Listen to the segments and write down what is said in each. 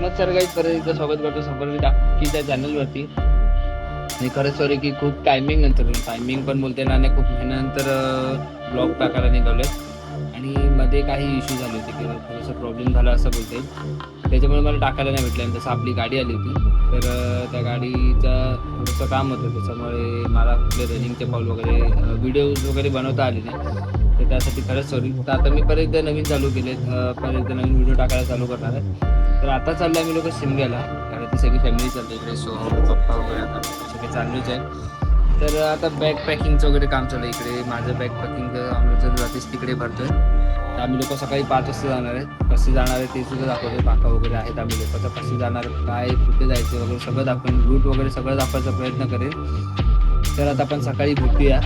नमस्कार गाईज, परत एकदा स्वागत करतो संपर्क टाकीच्या चॅनलवरती. आणि खरंच सॉरी की खूप टायमिंग पण बोलते ना, खूप महिन्यानंतर ब्लॉग टाकायला निघालोय. आणि मध्ये काही इश्यू झाले होते किंवा थोडासा प्रॉब्लेम झाला असं बोलता येईल. त्याच्यामुळे मला टाकायला नाही भेटलं. आणि तसं आपली गाडी आली होती, तर त्या गाडीचं थोडंसं काम होतं, त्याच्यामुळे मला कुठले रनिंगचे कॉल वगैरे व्हिडिओज वगैरे बनवता आले नाही. तर त्यासाठी खरंच सॉरी. तर आता मी परत एकदा नवीन चालू केले, परत एकदा नवीन व्हिडिओ टाकायला चालू करणार आहे. तर आता चाललो आम्ही लोक शिमग्याला, कारण ती सगळी फॅमिली चालते इकडे, सोहम पप्पा वगैरे आता सगळे चालूच आहे. तर आता बॅग पॅकिंगचं वगैरे काम चालू आहे इकडे. माझं बॅग पॅकिंग आम्ही रात्रीच तिकडे भरतोय. तर आम्ही लोक सकाळी 5 वाजता जाणार आहेत. कसे जाणार आहे ते सुद्धा दाखवतोय. काका वगैरे आहेत आम्ही लोक. तर कसे जाणार, काय, कुठे जायचं वगैरे सगळं दाखवेन. रूट वगैरे सगळं दाखवायचा प्रयत्न करेन. तर आता आपण सकाळी भेटूया.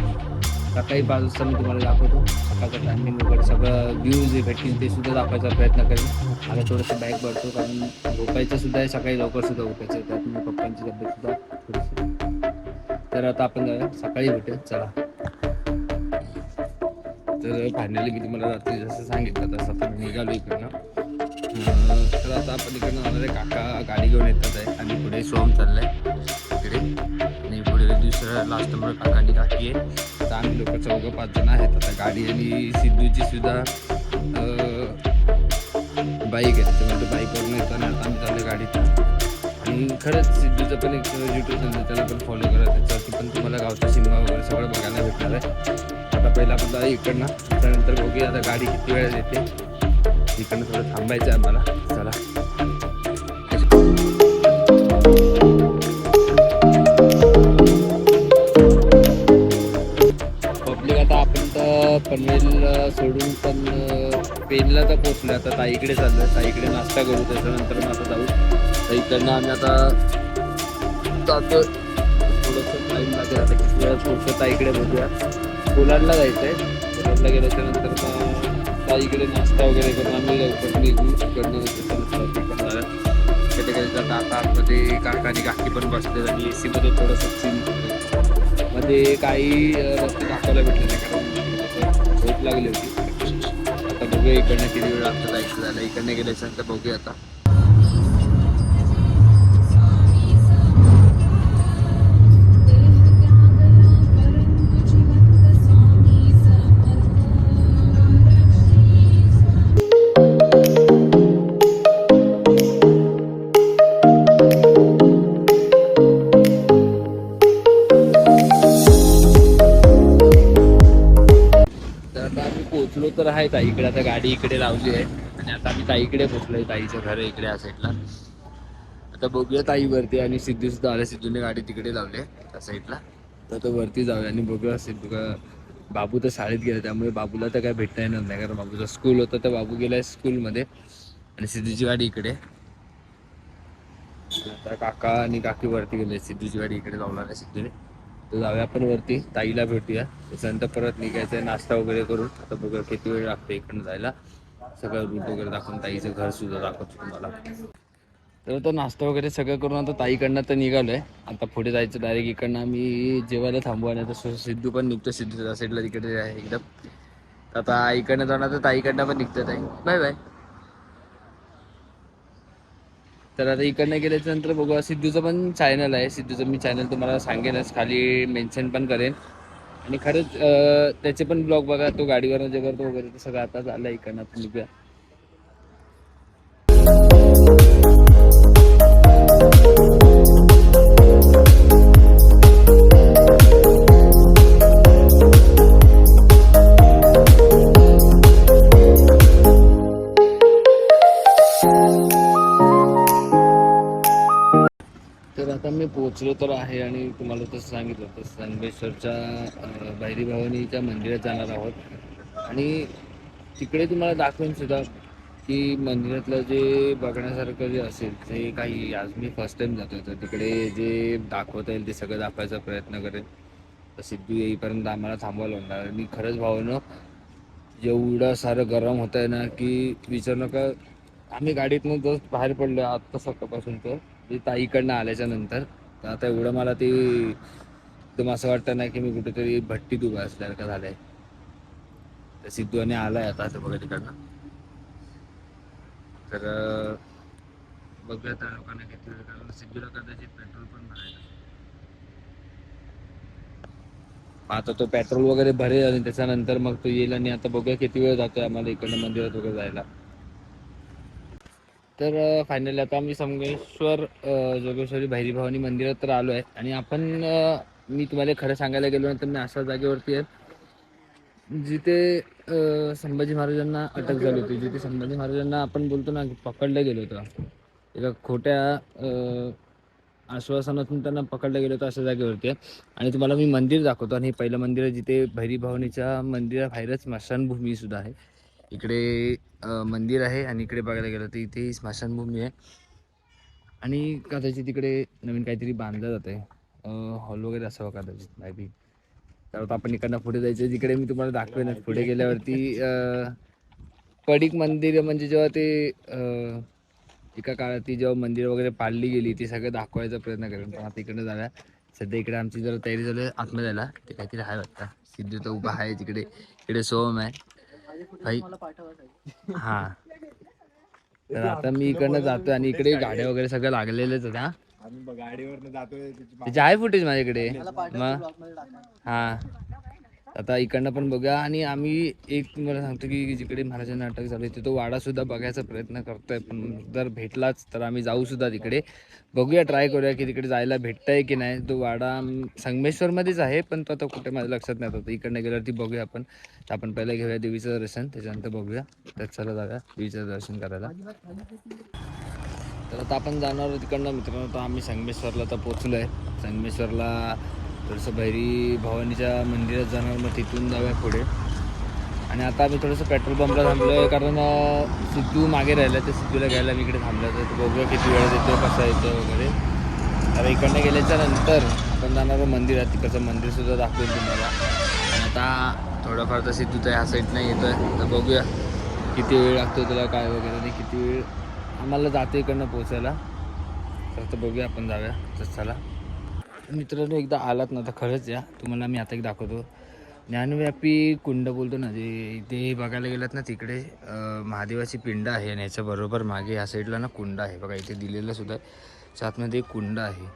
सकाळी 5 वाजता मी तुम्हाला दाखवतो सकाळचं टायमिंग वगैरे, सगळं व्ह्यूज जे भेटतील ते सुद्धा दाखवायचा प्रयत्न करेन. आता थोडंसं बॅग भरतो, कारण झोपायचं सुद्धा आहे, सकाळी लवकर सुद्धा उठायचं आहे. त्यात मी पप्पांची तब्येत सुद्धा थोडीशी. तर आता आपण जाऊया, सकाळी भेटूया, चला. तर फायनली मी तुम्हाला रात्री जसं सांगितलं तसं आपण निघालो इकडनं. तर आता आपण इकडनं जाणार आहे. काका गाडी घेऊन येतात आहे आणि पुढे सोहम चाललाय इकडे. आणि पुढे दुसऱ्या लास्ट नंबर काका आणि काकी आहे. तर आम्ही लोक 4-5 जण आहेत. आता गाडी आणि सिद्धूची सुद्धा बाईक आहे, त्याच्यामुळे तो बाईकवरून येताना आता आम्ही चाललो गाडीत. आणि खरंच सिद्धूचं पण एक यूट्यूब चॅनल, त्याला पण फॉलो करा. त्याच्यावरती पण तुम्हाला गावचा शिमगा वगैरे सगळं बघायला भेटणार आहे. आता पहिला आपण जाऊ इकडनं, त्यानंतर बघूया आता गाडी किती वेळा येते. इकडनं थोडं थांबायचं आहे आम्हाला, चला. पब्लिक आता आपण तर पनवेल सोडून पण पेनला तर पोचलो. आता ताईकडे चाललोय, ताईकडे नाश्ता करू, त्याच्यानंतर मग आता जाऊ. तर इकडनं आम्ही आता जातो. थोडंसं टाईम लागेल, आता किती वेळा पोचतो ताईकडे बघूया. कोलाडला जायचं आहे. कोलाडला गेल्याच्या नंतर मग ताईकडे नाश्ता वगैरे करून आम्ही लवकर निघू इकडनं. त्याच्यानंतर काका आतमध्ये, काका आणि काकी पण बसले आणि AC मध्ये थोडंसं सीन मध्ये काही रस्ते दाखवायला भेटले नाही, कारण झोप लागली होती. आता बघूया इकडनं किती वेळ लागतो जायचं झालं. इकडनं गेल्याच्या नंतर बघूया आता. पोचलो तर आहे ताईकडे. आता गाडी इकडे लावली आहे आणि आता आम्ही ताईकडे पोचलोय. ताईचं घर आहे इकडे या साईडला. आता बघूया ताई वरती, आणि सिद्धू सुद्धा आले. सिद्धूने गाडी तिकडे लावली आहे त्या साईडला. तर तो वरती जाऊया आणि बघूया. सिद्धू का बाबू तर शाळेत गेला, त्यामुळे बाबूला तर काय भेटता येणार नाही, कारण बाबूचा स्कूल होता. तर बाबू गेलाय स्कूलमध्ये आणि सिद्धूची गाडी इकडे. आता काका आणि काकी वरती गेले. सिद्धूची गाडी इकडे लावणार आहे सिद्धूने. तर जाऊया आपण वरती, ताईला भेटूया. त्याच्यानंतर परत निघायचं आहे, नाश्ता वगैरे करून. आता बघूया किती वेळ लागतो इकडनं जायला. सगळं रूट वगैरे दाखवून, ताईचं घर सुद्धा दाखवतो तुम्हाला. तर आता नाश्ता वगैरे सगळं करून आता ताईकडनं तर निघालोय. आता पुढे जायचं डायरेक्ट इकडनं आम्ही जेवायला थांबू. आणि आता सिद्धू पण निघतो. सिद्धू त्या साईडला तिकडे आहे एकदम. आता इकडनं जाणार तर ताईकडनं पण निघतात आहे. Bye bye. तर आता इकडनं गेल्याच्या नंतर बघूया. सिद्धूचं पण चॅनल आहे. सिद्धूचं मी चॅनल तुम्हाला सांगेनच, खाली मेन्शन पण करेन. आणि खरंच त्याचे पण ब्लॉग बघा. तो गाडीवरनं जे करतो वगैरे ते सगळं आता झालं इकडनं. निघूया. तर आता मी पोचलो तर आहे, आणि तुम्हाला तसं सांगितलं तर संगमेश्वरच्या भैरी भवानीच्या मंदिरात जाणार आहोत. आणि तिकडे तुम्हाला दाखवेन सुद्धा की मंदिरातलं जे बघण्यासारखं जे असेल ते काही. आज मी फर्स्ट टाइम जातोय, तर तिकडे जे दाखवता येईल ते सगळं दाखवायचा प्रयत्न करेन. तर सिद्धू येईपर्यंत आम्हाला थांबवायला लागणार. मी खरंच भावनं एवढं सारं गरम होत आहे ना की विचारू नका. आम्ही गाडीतनं जस्ट बाहेर पडलो आत्ता सकाळपासून. तर ते ताईकडनं आल्याच्या नंतर तर आता एवढं मला ते एकदम असं वाटतं ना की मी कुठेतरी भट्टीत उभा असल्यासारखं झालंय. तर सिद्धू आणि आलाय आता असं बघा तिकडनं. तर बघूया त्या लोकांना किती वेळ, कारण सिद्धूला कदाचित पेट्रोल पण भरायचं. आता तो पेट्रोल वगैरे भरेल आणि त्याच्यानंतर मग तो येईल आणि आता बघूया किती वेळ जातोय आम्हाला इकडनं मंदिरात वगैरे जायला. तर फायनली आता आम्ही संगमेश्वर जोगेश्वरी भैरी भवानी मंदिरात तर आलो आहे. आणि आपण मी तुम्हाला खरं सांगायला गेलो ना तर मी अशा जागेवरती आहे जिथे संभाजी महाराजांना अटक झाली होती, जिथे संभाजी महाराजांना आपण बोलतो ना पकडलं गेलं होतं एका खोट्या आश्वासनातून त्यांना पकडलं गेलं होतं, अशा जागेवरती आहे. आणि तुम्हाला मी मंदिर दाखवतो. आणि हे पहिलं मंदिर आहे जिथे भैरी भवानीच्या मंदिराबाहेरच स्मशानभूमी सुद्धा आहे. इकडे मंदिर आहे आणि इकडे बघायला गेलं तर इथे स्मशानभूमी आहे. आणि कदाचित तिकडे नवीन काहीतरी बांधलं जात आहे, हॉल वगैरे असावं कदाचित माहिती. तर आता आपण इकडनं पुढे जायचं, जिकडे मी तुम्हाला दाखवेन. पुढे गेल्यावरती पडीक मंदिर म्हणजे जेव्हा ते एका काळात ती जेव्हा मंदिर वगैरे पाडली गेली ती सगळं दाखवायचा प्रयत्न करेन. पण आता इकडे जाऊया. सध्या इकडे आमची जरा तयारी झाली आहे आतमध्ये जायला. ते काहीतरी आहे वाटतं. सिद्धू तर उभा आहे तिकडे, इकडे सोहम आहे भाई. हां, तर आता मी इकडनं जातोय आणि इकडे गाड्या वगैरे सगळं लागलेलेच होत्या. गाडीवर जातोय त्याचे आहे फुटेज माझ्याकडे मग. हां, आता इकडनं पण बघूया. आणि आम्ही एक तुम्हाला सांगतो की जिकडे महाराजांना अटक झाली होती तो वाडा सुद्धा बघायचा प्रयत्न करतोय. पण जर भेटलाच तर आम्ही जाऊ सुद्धा तिकडे, बघूया, ट्राय करूया की तिकडे जायला भेटतंय की नाही. तो वाडा संगमेश्वरमध्येच आहे पण तो आता कुठे माझ्या लक्षात नाही होतं. इकडनं गेल्यावरती बघूया आपण. आपण पहिलं घेऊया देवीचं दर्शन, त्याच्यानंतर बघूया. तर चला जाऊया देवीचं दर्शन करायला. तर आता आपण जाणार तिकडनं मित्रांनो. तर आम्ही संगमेश्वरला तर पोचलो आहे. संगमेश्वरला थोडंसं भैरी भवानीच्या मंदिरात जाणार, मग तिथून जाऊया पुढे. आणि आता आम्ही थोडंसं पेट्रोल पंपला थांबलो आहे कारण सिद्धू मागे राहिला, तर सिद्धूला घ्यायला मी इकडे थांबलो. तर बघूया किती वेळ येतो, कसा येतो वगैरे. तर इकडनं गेल्याच्या नंतर आपण जाणार मंदिरात, तिकडचं मंदिरसुद्धा दाखवेल तुम्हाला. आणि आता थोडंफार तर सिद्धू तर ह्या साईडनं येतो आहे, तर बघूया किती वेळ लागतो तुला काय वगैरे, आणि किती वेळ आम्हाला जाते इकडनं पोचायला. तर बघूया, आपण जाऊया. तर चला मित्रांनो, एकदा आलात ना तर खरंच या. तुम्हाला मी आता एक दाखवतो. ज्ञानव्यापी कुंड बोलतो ना, जे इथे बघायला गेलात ना तिकडे महादेवाची पिंड आहे. आणि याच्या बरोबर मागे ह्या साईडला ना कुंड आहे बघा, इथे दिलेलं सुद्धा. आतमध्ये एक कुंड आहे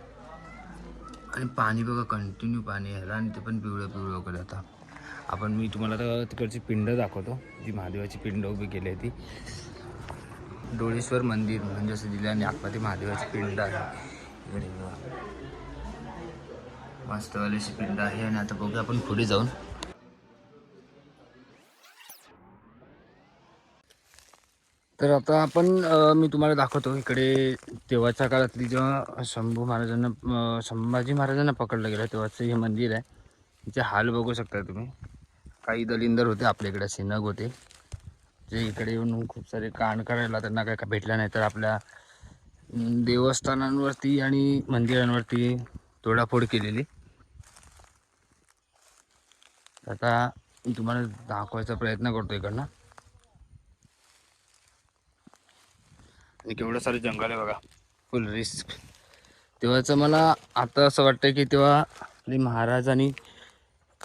आणि पाणी बघा, कंटिन्यू पाणी आहे आणि ते पण पिवळं पिवळं वगैरे. आता मी तुम्हाला तर तिकडची पिंड दाखवतो, जी महादेवाची पिंड उभी केली आहे ती. डोळेश्वर मंदिर म्हणजे असं दिलं आणि आतमध्ये महादेवाची पिंड आहे. मस्तवालीची पिंड आहे. आणि आता बघूया आपण पुढे जाऊन. तर आता आपण मी तुम्हाला दाखवतो इकडे तेव्हाच्या काळातली जेव्हा संभाजी महाराजांना पकडलं गेलं तेव्हाचं हे मंदिर आहे. तिचे हाल बघू शकता तुम्ही. काही दलिंदर होते आपल्याकडे, सिनग होते, जे इकडे येऊन खूप सारे कांड करायला त्यांना काय भेटलं नाही तर आपल्या देवस्थानांवरती आणि मंदिरांवरती तोडाफोड केलेली. आता मी तुम्हाला दाखवायचा प्रयत्न करतो इकडनं. आणि केवढं सारं जंगल आहे बघा, फुल रिस्क. तेव्हाचं मला आता असं वाटतं की तेव्हा महाराज आणि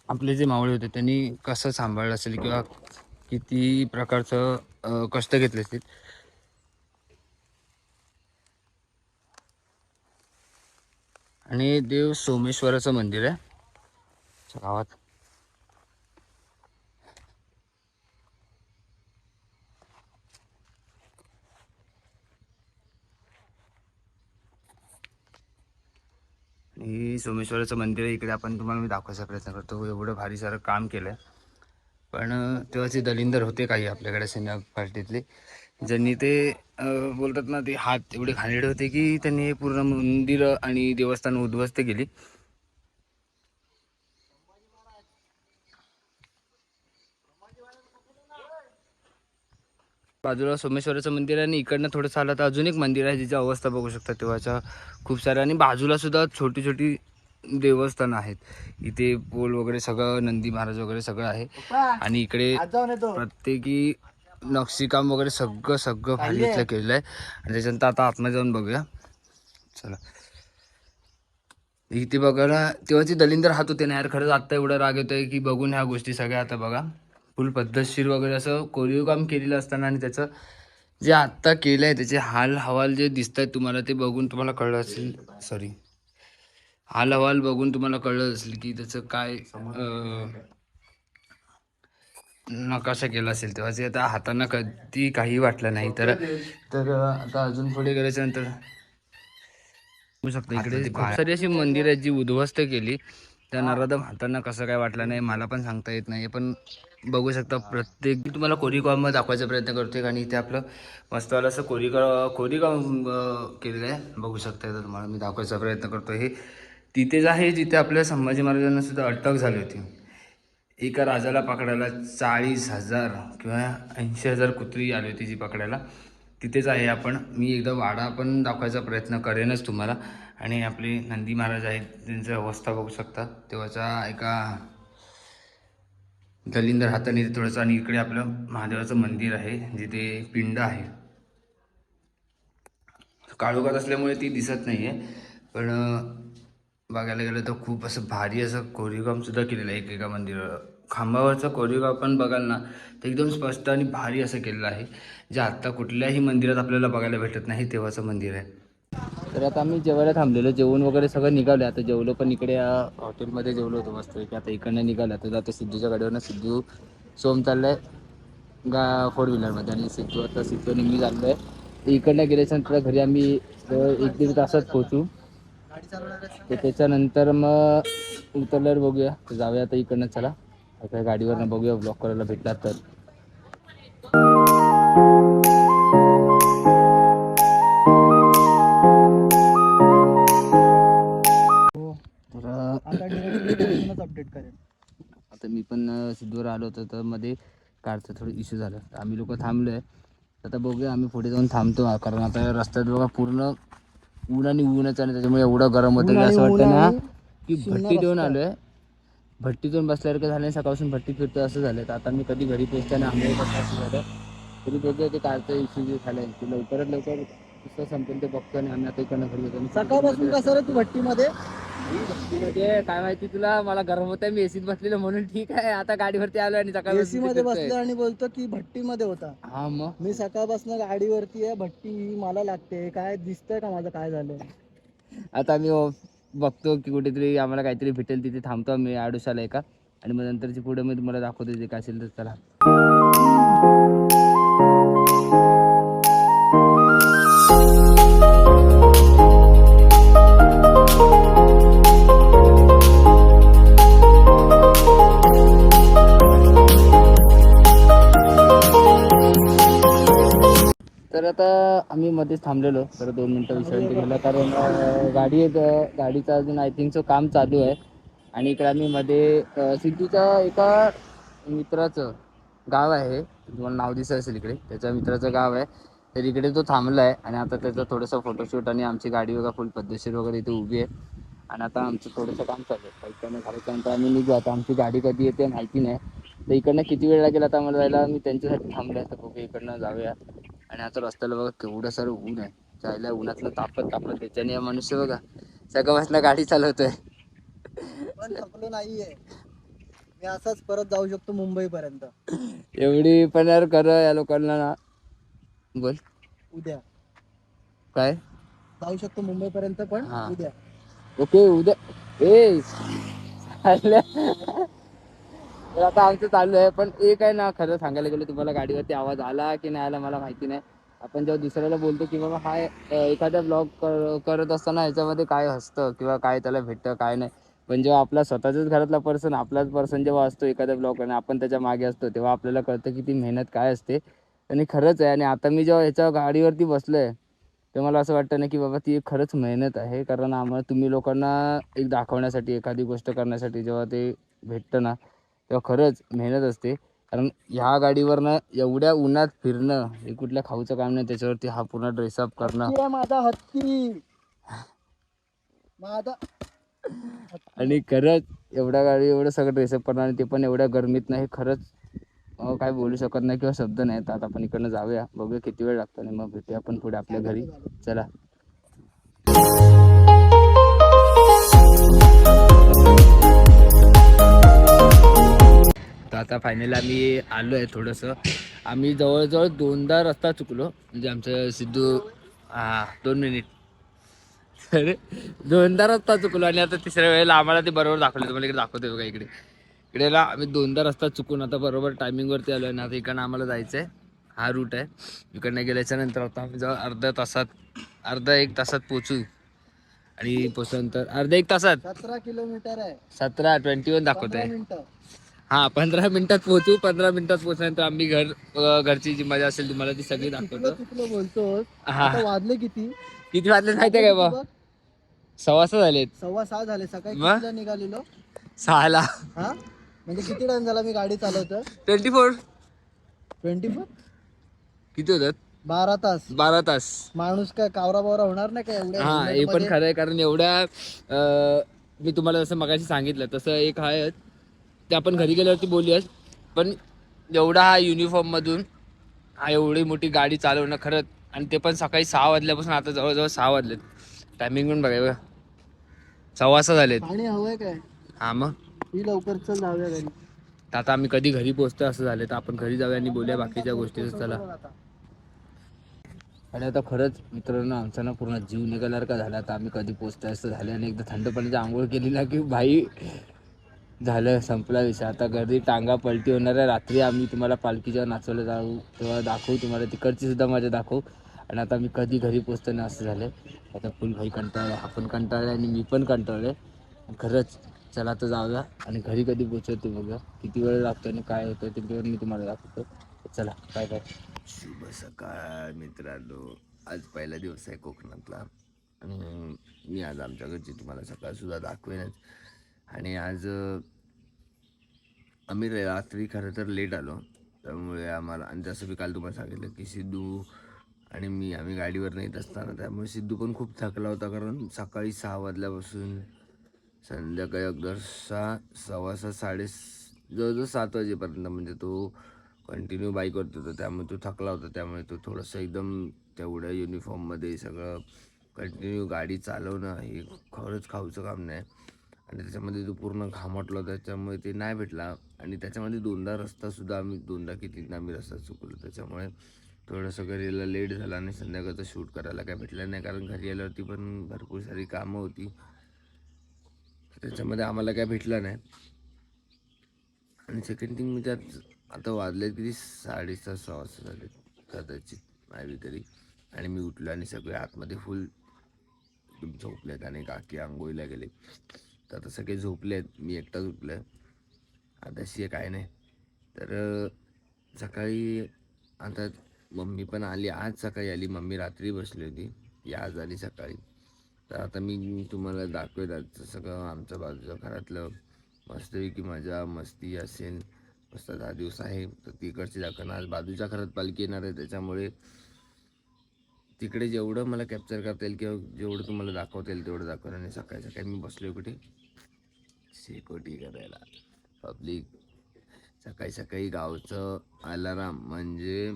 आपले जे मावळे होते त्यांनी कसं सांभाळलं असेल किंवा किती प्रकारचं कष्ट घेतले असतील. आणि देव सोमेश्वराचं मंदिर आहे गावात. आणि सोमेश्वराचं मंदिर इकडे आपण तुम्हाला मी दाखवायचा प्रयत्न करतो. एवढं भारी सारं काम केलं आहे. पण तेव्हाचे दलिंदर होते काही आपल्याकडे सेना पार्टीतले, ज्यांनी ते बोलतात ना, ते हात एवढे घाणेरडे होते की त्यांनी पूर्ण मंदिर आणि देवस्थान उद्ध्वस्त केली. बाजूला सोमेश्वराचं मंदिर आहे आणि इकडनं थोडंसं आलं तर अजून एक मंदिर आहे जिची अवस्था बघू शकता तेव्हाच्या खूप साऱ्या. आणि बाजूला सुद्धा छोटी छोटी देवस्थान आहेत. इथे पोल वगैरे सगळं, नंदी महाराज वगैरे सगळं आहे. आणि इकडे प्रत्येकी नक्षीकाम वगैरे सगळं सगळं भारी इथलं केलेलं आहे. आणि त्याच्यानंतर आता आतमध्ये जाऊन बघूया, चला. इथे बघायला तेव्हाची दलिंदर हात होते ना यार, खरंच आत्ता एवढा राग येतोय की बघून ह्या गोष्टी सगळ्या. आता बघा फुल पद्धतशीर वगैरे असं कोरीव काम केलेलं असताना आणि त्याचं जे आत्ता केलंय त्याचे हाल हवाल जे दिसत आहेत तुम्हाला ते बघून तुम्हाला कळलं असेल. सॉरी, हाल हवाल बघून तुम्हाला कळलं असेल की त्याचं काय नकाशा केला असेल तेव्हा जे आता हातांना कधी काही वाटलं नाही. तर आता अजून पुढे गेल्याच्या नंतर बघू शकता इकडे खूप सारी अशी मंदिर आहेत जी उद्ध्वस्त केली. त्या नराधम हातांना कसं काय वाटलं नाही मला पण सांगता येत नाही. पण बघू शकता प्रत्येक तुम्हाला कोरीगाव दाखवायचा प्रयत्न करतोय आणि इथे आपलं मस्तवाला असं कोरीगाव केलेलं आहे. बघू शकता तुम्हाला मी दाखवायचा प्रयत्न करतोय. हे तिथेच आहे जिथे आपल्या संभाजी महाराजांना सुद्धा अटक झाली होती. एका राजाला पकडायला 40,000 किंवा 80,000 कुत्री आली होती जी पकडायला. तिथेच आहे आपण. मी एकदा वाडा पण दाखवायचा प्रयत्न करेनच तुम्हाला. आणि आपले नंदी महाराज आहेत त्यांची अवस्था बघू शकता तेव्हाच्या एका दलिंदर हाताने थोडंसं. आणि इकडे आपलं महादेवाचं मंदिर आहे जिथे पिंड आहे. काळोखात असल्यामुळे ती दिसत नाही आहे. पण बघायला गेलं तर खूप असं भारी असं कोरीवकाम सुद्धा केलेलं आहे. एकेका मंदिरावर खांबावरचं कोरीवकाम पण बघाल ना तर एकदम स्पष्ट आणि भारी असं केलेलं आहे. जे आत्ता कुठल्याही मंदिरात आपल्याला बघायला भेटत नाही तेव्हाचं मंदिर आहे. तर आता आम्ही जेवायला थांबलेलो. जेवण वगैरे सगळं निघालं. आता जेवलो पण इकडे हॉटेलमध्ये जेवलो होतो मस्त की. आता इकडनं निघालं. आता जातो सिद्धूच्या गाडीवरनं. सिद्धू सोम चाललाय 4 व्हीलरमध्ये आणि सिद्धू नेहमी चाललो आहे. इकडनं गेल्याच्यानंतर घरी आम्ही 1-1.5 तासात पोहोचू. तर त्याच्यानंतर मग उतरल्यावर बघूया. तर जाऊया आता इकडनं. चला आता गाडीवरनं बघूया ब्लॉक करायला भेटला तर. अपडेट करेन. आता मी पण सिद्धूवर आलो होतो तर मध्ये कारचा थोडं इश्यू झाला. तर आम्ही लोक थांबलोय. आता बघूया आम्ही पुढे जाऊन थांबतो. कारण आता रस्त्यात बघा पूर्ण ऊन आणि ऊनच आणि त्याच्यामुळे एवढं गरम होतं की असं वाटतं ना की भट्टी देऊन आलोय. भट्टीतून बसल्यासारखं झालं. सकाळपासून भट्टी फिरतो असं झालं. तर आता मी कधी घरी पोहोचताना आंघोळ असं झालं तरी बघूया ते कारचा इश्यू जे झालाय ते लवकरात लवकर कसं संपेल ते बघतो. आणि आम्ही आता इकडनं घरी येतो. सकाळपासून कसं रे तू भट्टीमध्ये? भट्टीमध्ये काय माहिती तुला, मला गरम होत आहे. मी एसीत बसलेलो म्हणून ठीक आहे. आता गाडीवरती आलो आणि सकाळ एसी मध्ये बसलो आणि बोलतो की भट्टीमध्ये होता. हा मग मी सकाळपासून गाडीवरती आहे. भट्टी मला लागते. काय दिसतंय का माझं काय झालं? आता आम्ही बघतो की कुठेतरी आम्हाला काहीतरी भेटेल. तिथे थांबतो आम्ही आडोशाला एका. आणि मग नंतरची पुढे मी तुम्हाला दाखवतो जे काय असेल तर. चला तर आता आम्ही मध्येच थांबलेलो. तर 2 मिनटं विश्रांती घ्यायला. कारण गाडीचं अजून आय थिंक काम चालू आहे. आणि इकडे आम्ही मध्ये सिद्धूच्या एका मित्राचं गाव आहे. तुम्हाला नाव दिसत असेल इकडे. त्याच्या मित्राचं गाव आहे. तर इकडे तो थांबला आहे. आणि आता त्याचं थोडंसं फोटोशूट आणि आमची गाडी वगैरे फुल पद्धतशीर वगैरे इथे उभी आहे. आणि आता आमचं थोडंसं काम चालू आहे. इकडनं झाल्याच्यानंतर आम्ही निघू. आता आमची गाडी कधी येते माहिती नाही. तर इकडनं किती वेळ लागेल आता आम्हाला जायला. मी त्यांच्यासाठी थांबलो आहे. तर बघू इकडनं जाऊया. आणि आता रस्त्याला बघा केवढं सारं ऊन आहे. जायला उन्हातलं तापत त्याच्याने मनुष्य बघा सकाळपासून गाडी चालवतोय. पण थकलो नाहीये. मी असाच परत जाऊ शकतो मुंबई पर्यंत. एवढी पण यार कर या लोकांना ना. बोल उद्या काय जाऊ शकतो मुंबई पर्यंत पण हा. उद्या. ओके उद्या ए तर आता आमचं चालू आहे. पण एक आहे ना खरं सांगायला गेलं तुम्हाला गाडीवरती आवाज आला की नाही आला मला माहिती नाही. आपण जेव्हा दुसऱ्याला बोलतो की बाबा हा एखादा ब्लॉग करत असताना ह्याच्यामध्ये काय असतं किंवा काय त्याला भेटतं काय नाही. पण जेव्हा आपला स्वतःच्याच घरातला पर्सन आपलाच पर्सन जेव्हा असतो एखाद्या ब्लॉग आणि आपण त्याच्या मागे असतो तेव्हा आपल्याला कळतं की ती मेहनत काय असते. आणि खरंच आहे. आणि आता मी जेव्हा ह्याच्या गाडीवरती बसलोय तर मला असं वाटतं ना की बाबा ती खरंच मेहनत आहे. कारण आम्हाला तुम्ही लोकांना एक दाखवण्यासाठी एखादी गोष्ट करण्यासाठी जेव्हा ते भेटतं ना तेव्हा खरंच मेहनत असते. कारण ह्या गाडीवरनं एवढ्या उन्हात फिरणं हे कुठल्या खाऊचं काम नाही. त्याच्यावरती हा पूर्ण ड्रेसअप करणं हत्ती आहे माझा हत्ती. माझा आणि खरंच एवढ्या गाडी एवढं सगळं ड्रेसअप करणं आणि ते पण एवढ्या गरमीत नाही. खरंच काय बोलू शकत नाही किंवा शब्द नाही. तर आता आपण इकडनं जाऊया बघूया किती वेळ लागतो आणि मग भेटूया आपण पुढे आपल्या घरी. चला तर आता फायनली आम्ही आलो आहे थोडंसं आम्ही जवळजवळ 2दा रस्ता चुकलो. म्हणजे आमचं सिद्धू 2 मिनिट तर 2दा रस्ता चुकलो आणि आता तिसऱ्या वेळेला आम्हाला ते बरोबर दाखवलं. तुम्हाला इकडे दाखवते बघा इकडे इकडेला आम्ही 2दा रस्ता चुकून आता बरोबर टायमिंगवरती आलो आहे ना. आता इकडनं आम्हाला जायचं आहे. हा रूट आहे. इकडनं गेल्याच्या नंतर आता आम्ही जवळ अर्धा एक तासात पोचू आणि पोचल्यानंतर अर्धा एक तासात 17 किलोमीटर आहे. 17:21 दाखवत 15 आहे. मिनिटं. हा 15 मिनिटात पोहोचू. 15 मिनिटात पोहोचल्यानंतर आम्ही घरची जी मजा असेल तुम्हाला ती सगळी दाखवतो. चुकलो बोलतोस. हा. आता वाजले किती? किती वाजले माहिती आहे काय बा? 6:15 झालेत. 6:15 झाले. सकाळी मग? कितीला निघालेलो? 6ला. हा म्हणजे किती टाइम झाला मी गाडी चालवतो? 24 24 किती होतात? 12 तास. 12 तास. माणूस काय कावरा बावरा होणार नाही काय एवढ्या हा हे helmet पण मध्ये? खरं आहे कारण एवढ्या मी तुम्हाला जसं मगाशी सांगितलं तसं एक आहे ते आपण घरी गेल्यावरती बोलूयाच. पण एवढा हा युनिफॉर्म मधून हा एवढी मोठी गाडी चालवणं खरंच आणि ते पण सकाळी 6 वाजल्यापासून आता जवळजवळ 6 वाजलेत. टायमिंग पण बघा 6:15 झालेत. पाणी हवंय काय? हा मग ही लवकर चल जाऊया घरी. तर आता आम्ही कधी घरी पोहोचतो असं झालं तर आपण घरी जाऊया आणि बोलूया बाकीच्या गोष्टी. चला. आणि आता खरंच मित्रांनो आमचा ना पूर्ण जीव निघाल्यासारखा झाला. आता आम्ही कधी पोहोचतोय असं झालं आणि एकदा थंड पाण्याची आंघोळ केली ना की भाई झालं संपला विषय. आता घरी टांगा पलटी होणार आहे. रात्री आम्ही तुम्हाला पालखीच्या नाचवलं जाऊ तेव्हा दाखवू तुम्हाला तिकडची सुद्धा मजा दाखवू. आणि आता आम्ही कधी घरी पोहोचतो ना असं झालं. आता फुल भाई कंटाळले आपण कंटाळले आणि मी पण कंटाळले खरंच. चला आता जाऊया आणि घरी कधी पोहोचतो बघा किती वेळ लागतो आणि काय होतं ते मी तुम्हाला दाखवतो. चला बाय बाय. शुभ सकाळ मित्रांनो. आज पहिला दिवस आहे कोकणातला आणि मी आज आमच्या घरची तुम्हाला सकाळसुद्धा दाखवेनच. आणि आज आम्ही रात्री खरं तर लेट आलो त्यामुळे आम्हाला आणि जसं मी काल तुम्हाला सांगितलं की सिद्धू आणि मी आम्ही गाडीवर नेत असताना त्यामुळे सिद्धू पण खूप थकला होता कारण सकाळी 6 वाजल्यापासून संध्याकाळी अगदी 6:15 जवळजवळ 7 वाजेपर्यंत म्हणजे तो कंटिन्यू बाईकवरती होता त्यामुळे तो थकला होता. त्यामुळे तो थोडंसं एकदम तेवढ्या युनिफॉर्ममध्ये सगळं कंटिन्यू गाडी चालवणं हे खरंच खाऊचं काम नाही. आणि त्याच्यामध्ये तो पूर्ण घामटला होता त्याच्यामुळे ते नाही भेटला. आणि त्याच्यामध्ये 2दा रस्तासुद्धा आम्ही 2दा की 3दा आम्ही रस्ता चुकलो त्याच्यामुळे थोडंसं घरी यायला लेट झाला आणि संध्याकाळचं शूट करायला काय भेटलं नाही कारण घरी आल्यावरती पण भरपूर सारी कामं होती त्याच्यामध्ये आम्हाला काय भेटलं नाही. आणि सेकंड थिंग मी त्यात आता वाजले किती 6:30 वाजता झाले कदाचित माहिती तरी. आणि मी उठलो आणि सगळे आतमध्ये फुल झोपलेत आणि काकी आंघोळीला गेले तर आता सगळे झोपले आहेत. मी एकटाच उठलो आहे आताशी काय नाही. तर सकाळी आता मम्मी पण आली. आज सकाळी आली मम्मी. रात्री बसली होती ती आज आली सकाळी. तर आता मी तुम्हाला दाखवेल आजचं सगळं आमच्या बाजूच्या घरातलं मस्तपैकी मजा मस्ती असेल. मस्त 10 दिवस आहे तर तिकडची दाखवणार. आज बाजूच्या घरात पालखी येणार आहे त्याच्यामुळे तिकडे जेवढं मला कॅप्चर करता येईल किंवा जेवढं तुम्हाला दाखवता येईल तेवढं दाखवणार. आणि सकाळी सकाळी मी बसलो कुठे शेकोटी करायला पब्लिक. सकाळी सकाळी गावचं अलाराम म्हणजे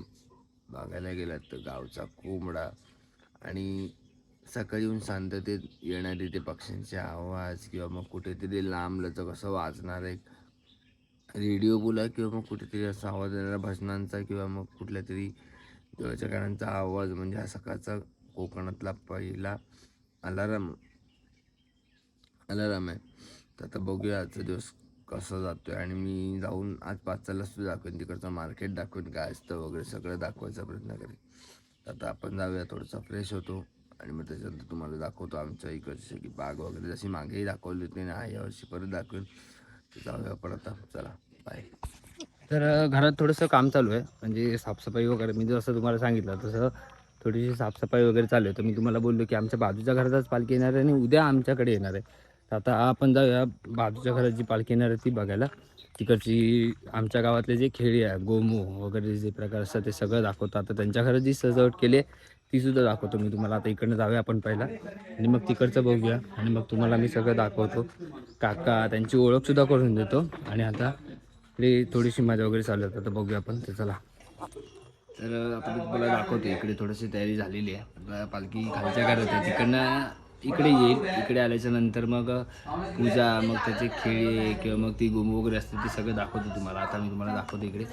बघायला गेलात तर गावचा कोंबडा आणि सकाळी येऊन शांततेत येणारे ते पक्ष्यांचे आवाज किंवा मग कुठेतरी लांबलचं कसं वाजणार आहे रेडिओ बोला किंवा मग कुठेतरी असा आवाज येणारा भजनांचा किंवा मग कुठल्या तरी देवाच्या गाण्यांचा आवाज म्हणजे हा सकाळचा कोकणातला पहिला अलाराम आहे. तर आता बघूया आजचा दिवस कसा जातो आहे. आणि मी जाऊन आज 5ला सुद्धा दाखवेन तिकडचं मार्केट दाखवेन काय असतं वगैरे सगळं दाखवायचा प्रयत्न करेन. आता आपण जाऊया थोडंसं फ्रेश होतो आणि मग त्याच्यानंतर तुम्हाला दाखवतो आमच्या इकडची की बाग वगैरे जशी मागेही दाखवली होती ना यावर्षी परत दाखवेन. जाऊया आपण आता चला बाय. तर घरात थोडंसं काम चालू आहे म्हणजे साफसफाई वगैरे. मी जसं तुम्हाला सांगितलं तसं थोडीशी साफसफाई वगैरे चालू आहे. तर मी तुम्हाला बोललो की आमच्या बाजूच्या घरातच पालखी येणार आहे आणि उद्या आमच्याकडे येणार आहे. तर आता आपण जाऊया बाजूच्या घरात जी पालखी येणार आहे ती बघायला. तिकडची आमच्या गावातले जे खेळी आहे गोमू वगैरे जे प्रकार असतात ते सगळं दाखवतो. आता त्यांच्या घरात जी सजावट केली आहे तीसुद्धा दाखवतो मी तुम्हाला. आता इकडनं जाऊया आपण पहिला आणि मग तिकडचं बघूया आणि मग तुम्हाला मी सगळं दाखवतो. काका त्यांची ओळखसुद्धा करून देतो. आणि आता इकडे थोडीशी मजा वगैरे चालू आहे तर बघूया आपण. तर चला. तर आता मी तुम्हाला दाखवतो इकडे थोडीशी तयारी झालेली आहे. आता पालखी खालच्या घरात आहे तिकडनं इकडे येईल. इकडे आल्याच्या नंतर मग पूजा, मग त्याचे खेळे किंवा मग ती गोमू वगैरे असते ते सगळं दाखवतो तुम्हाला. आता मी तुम्हाला दाखवतो इकडे.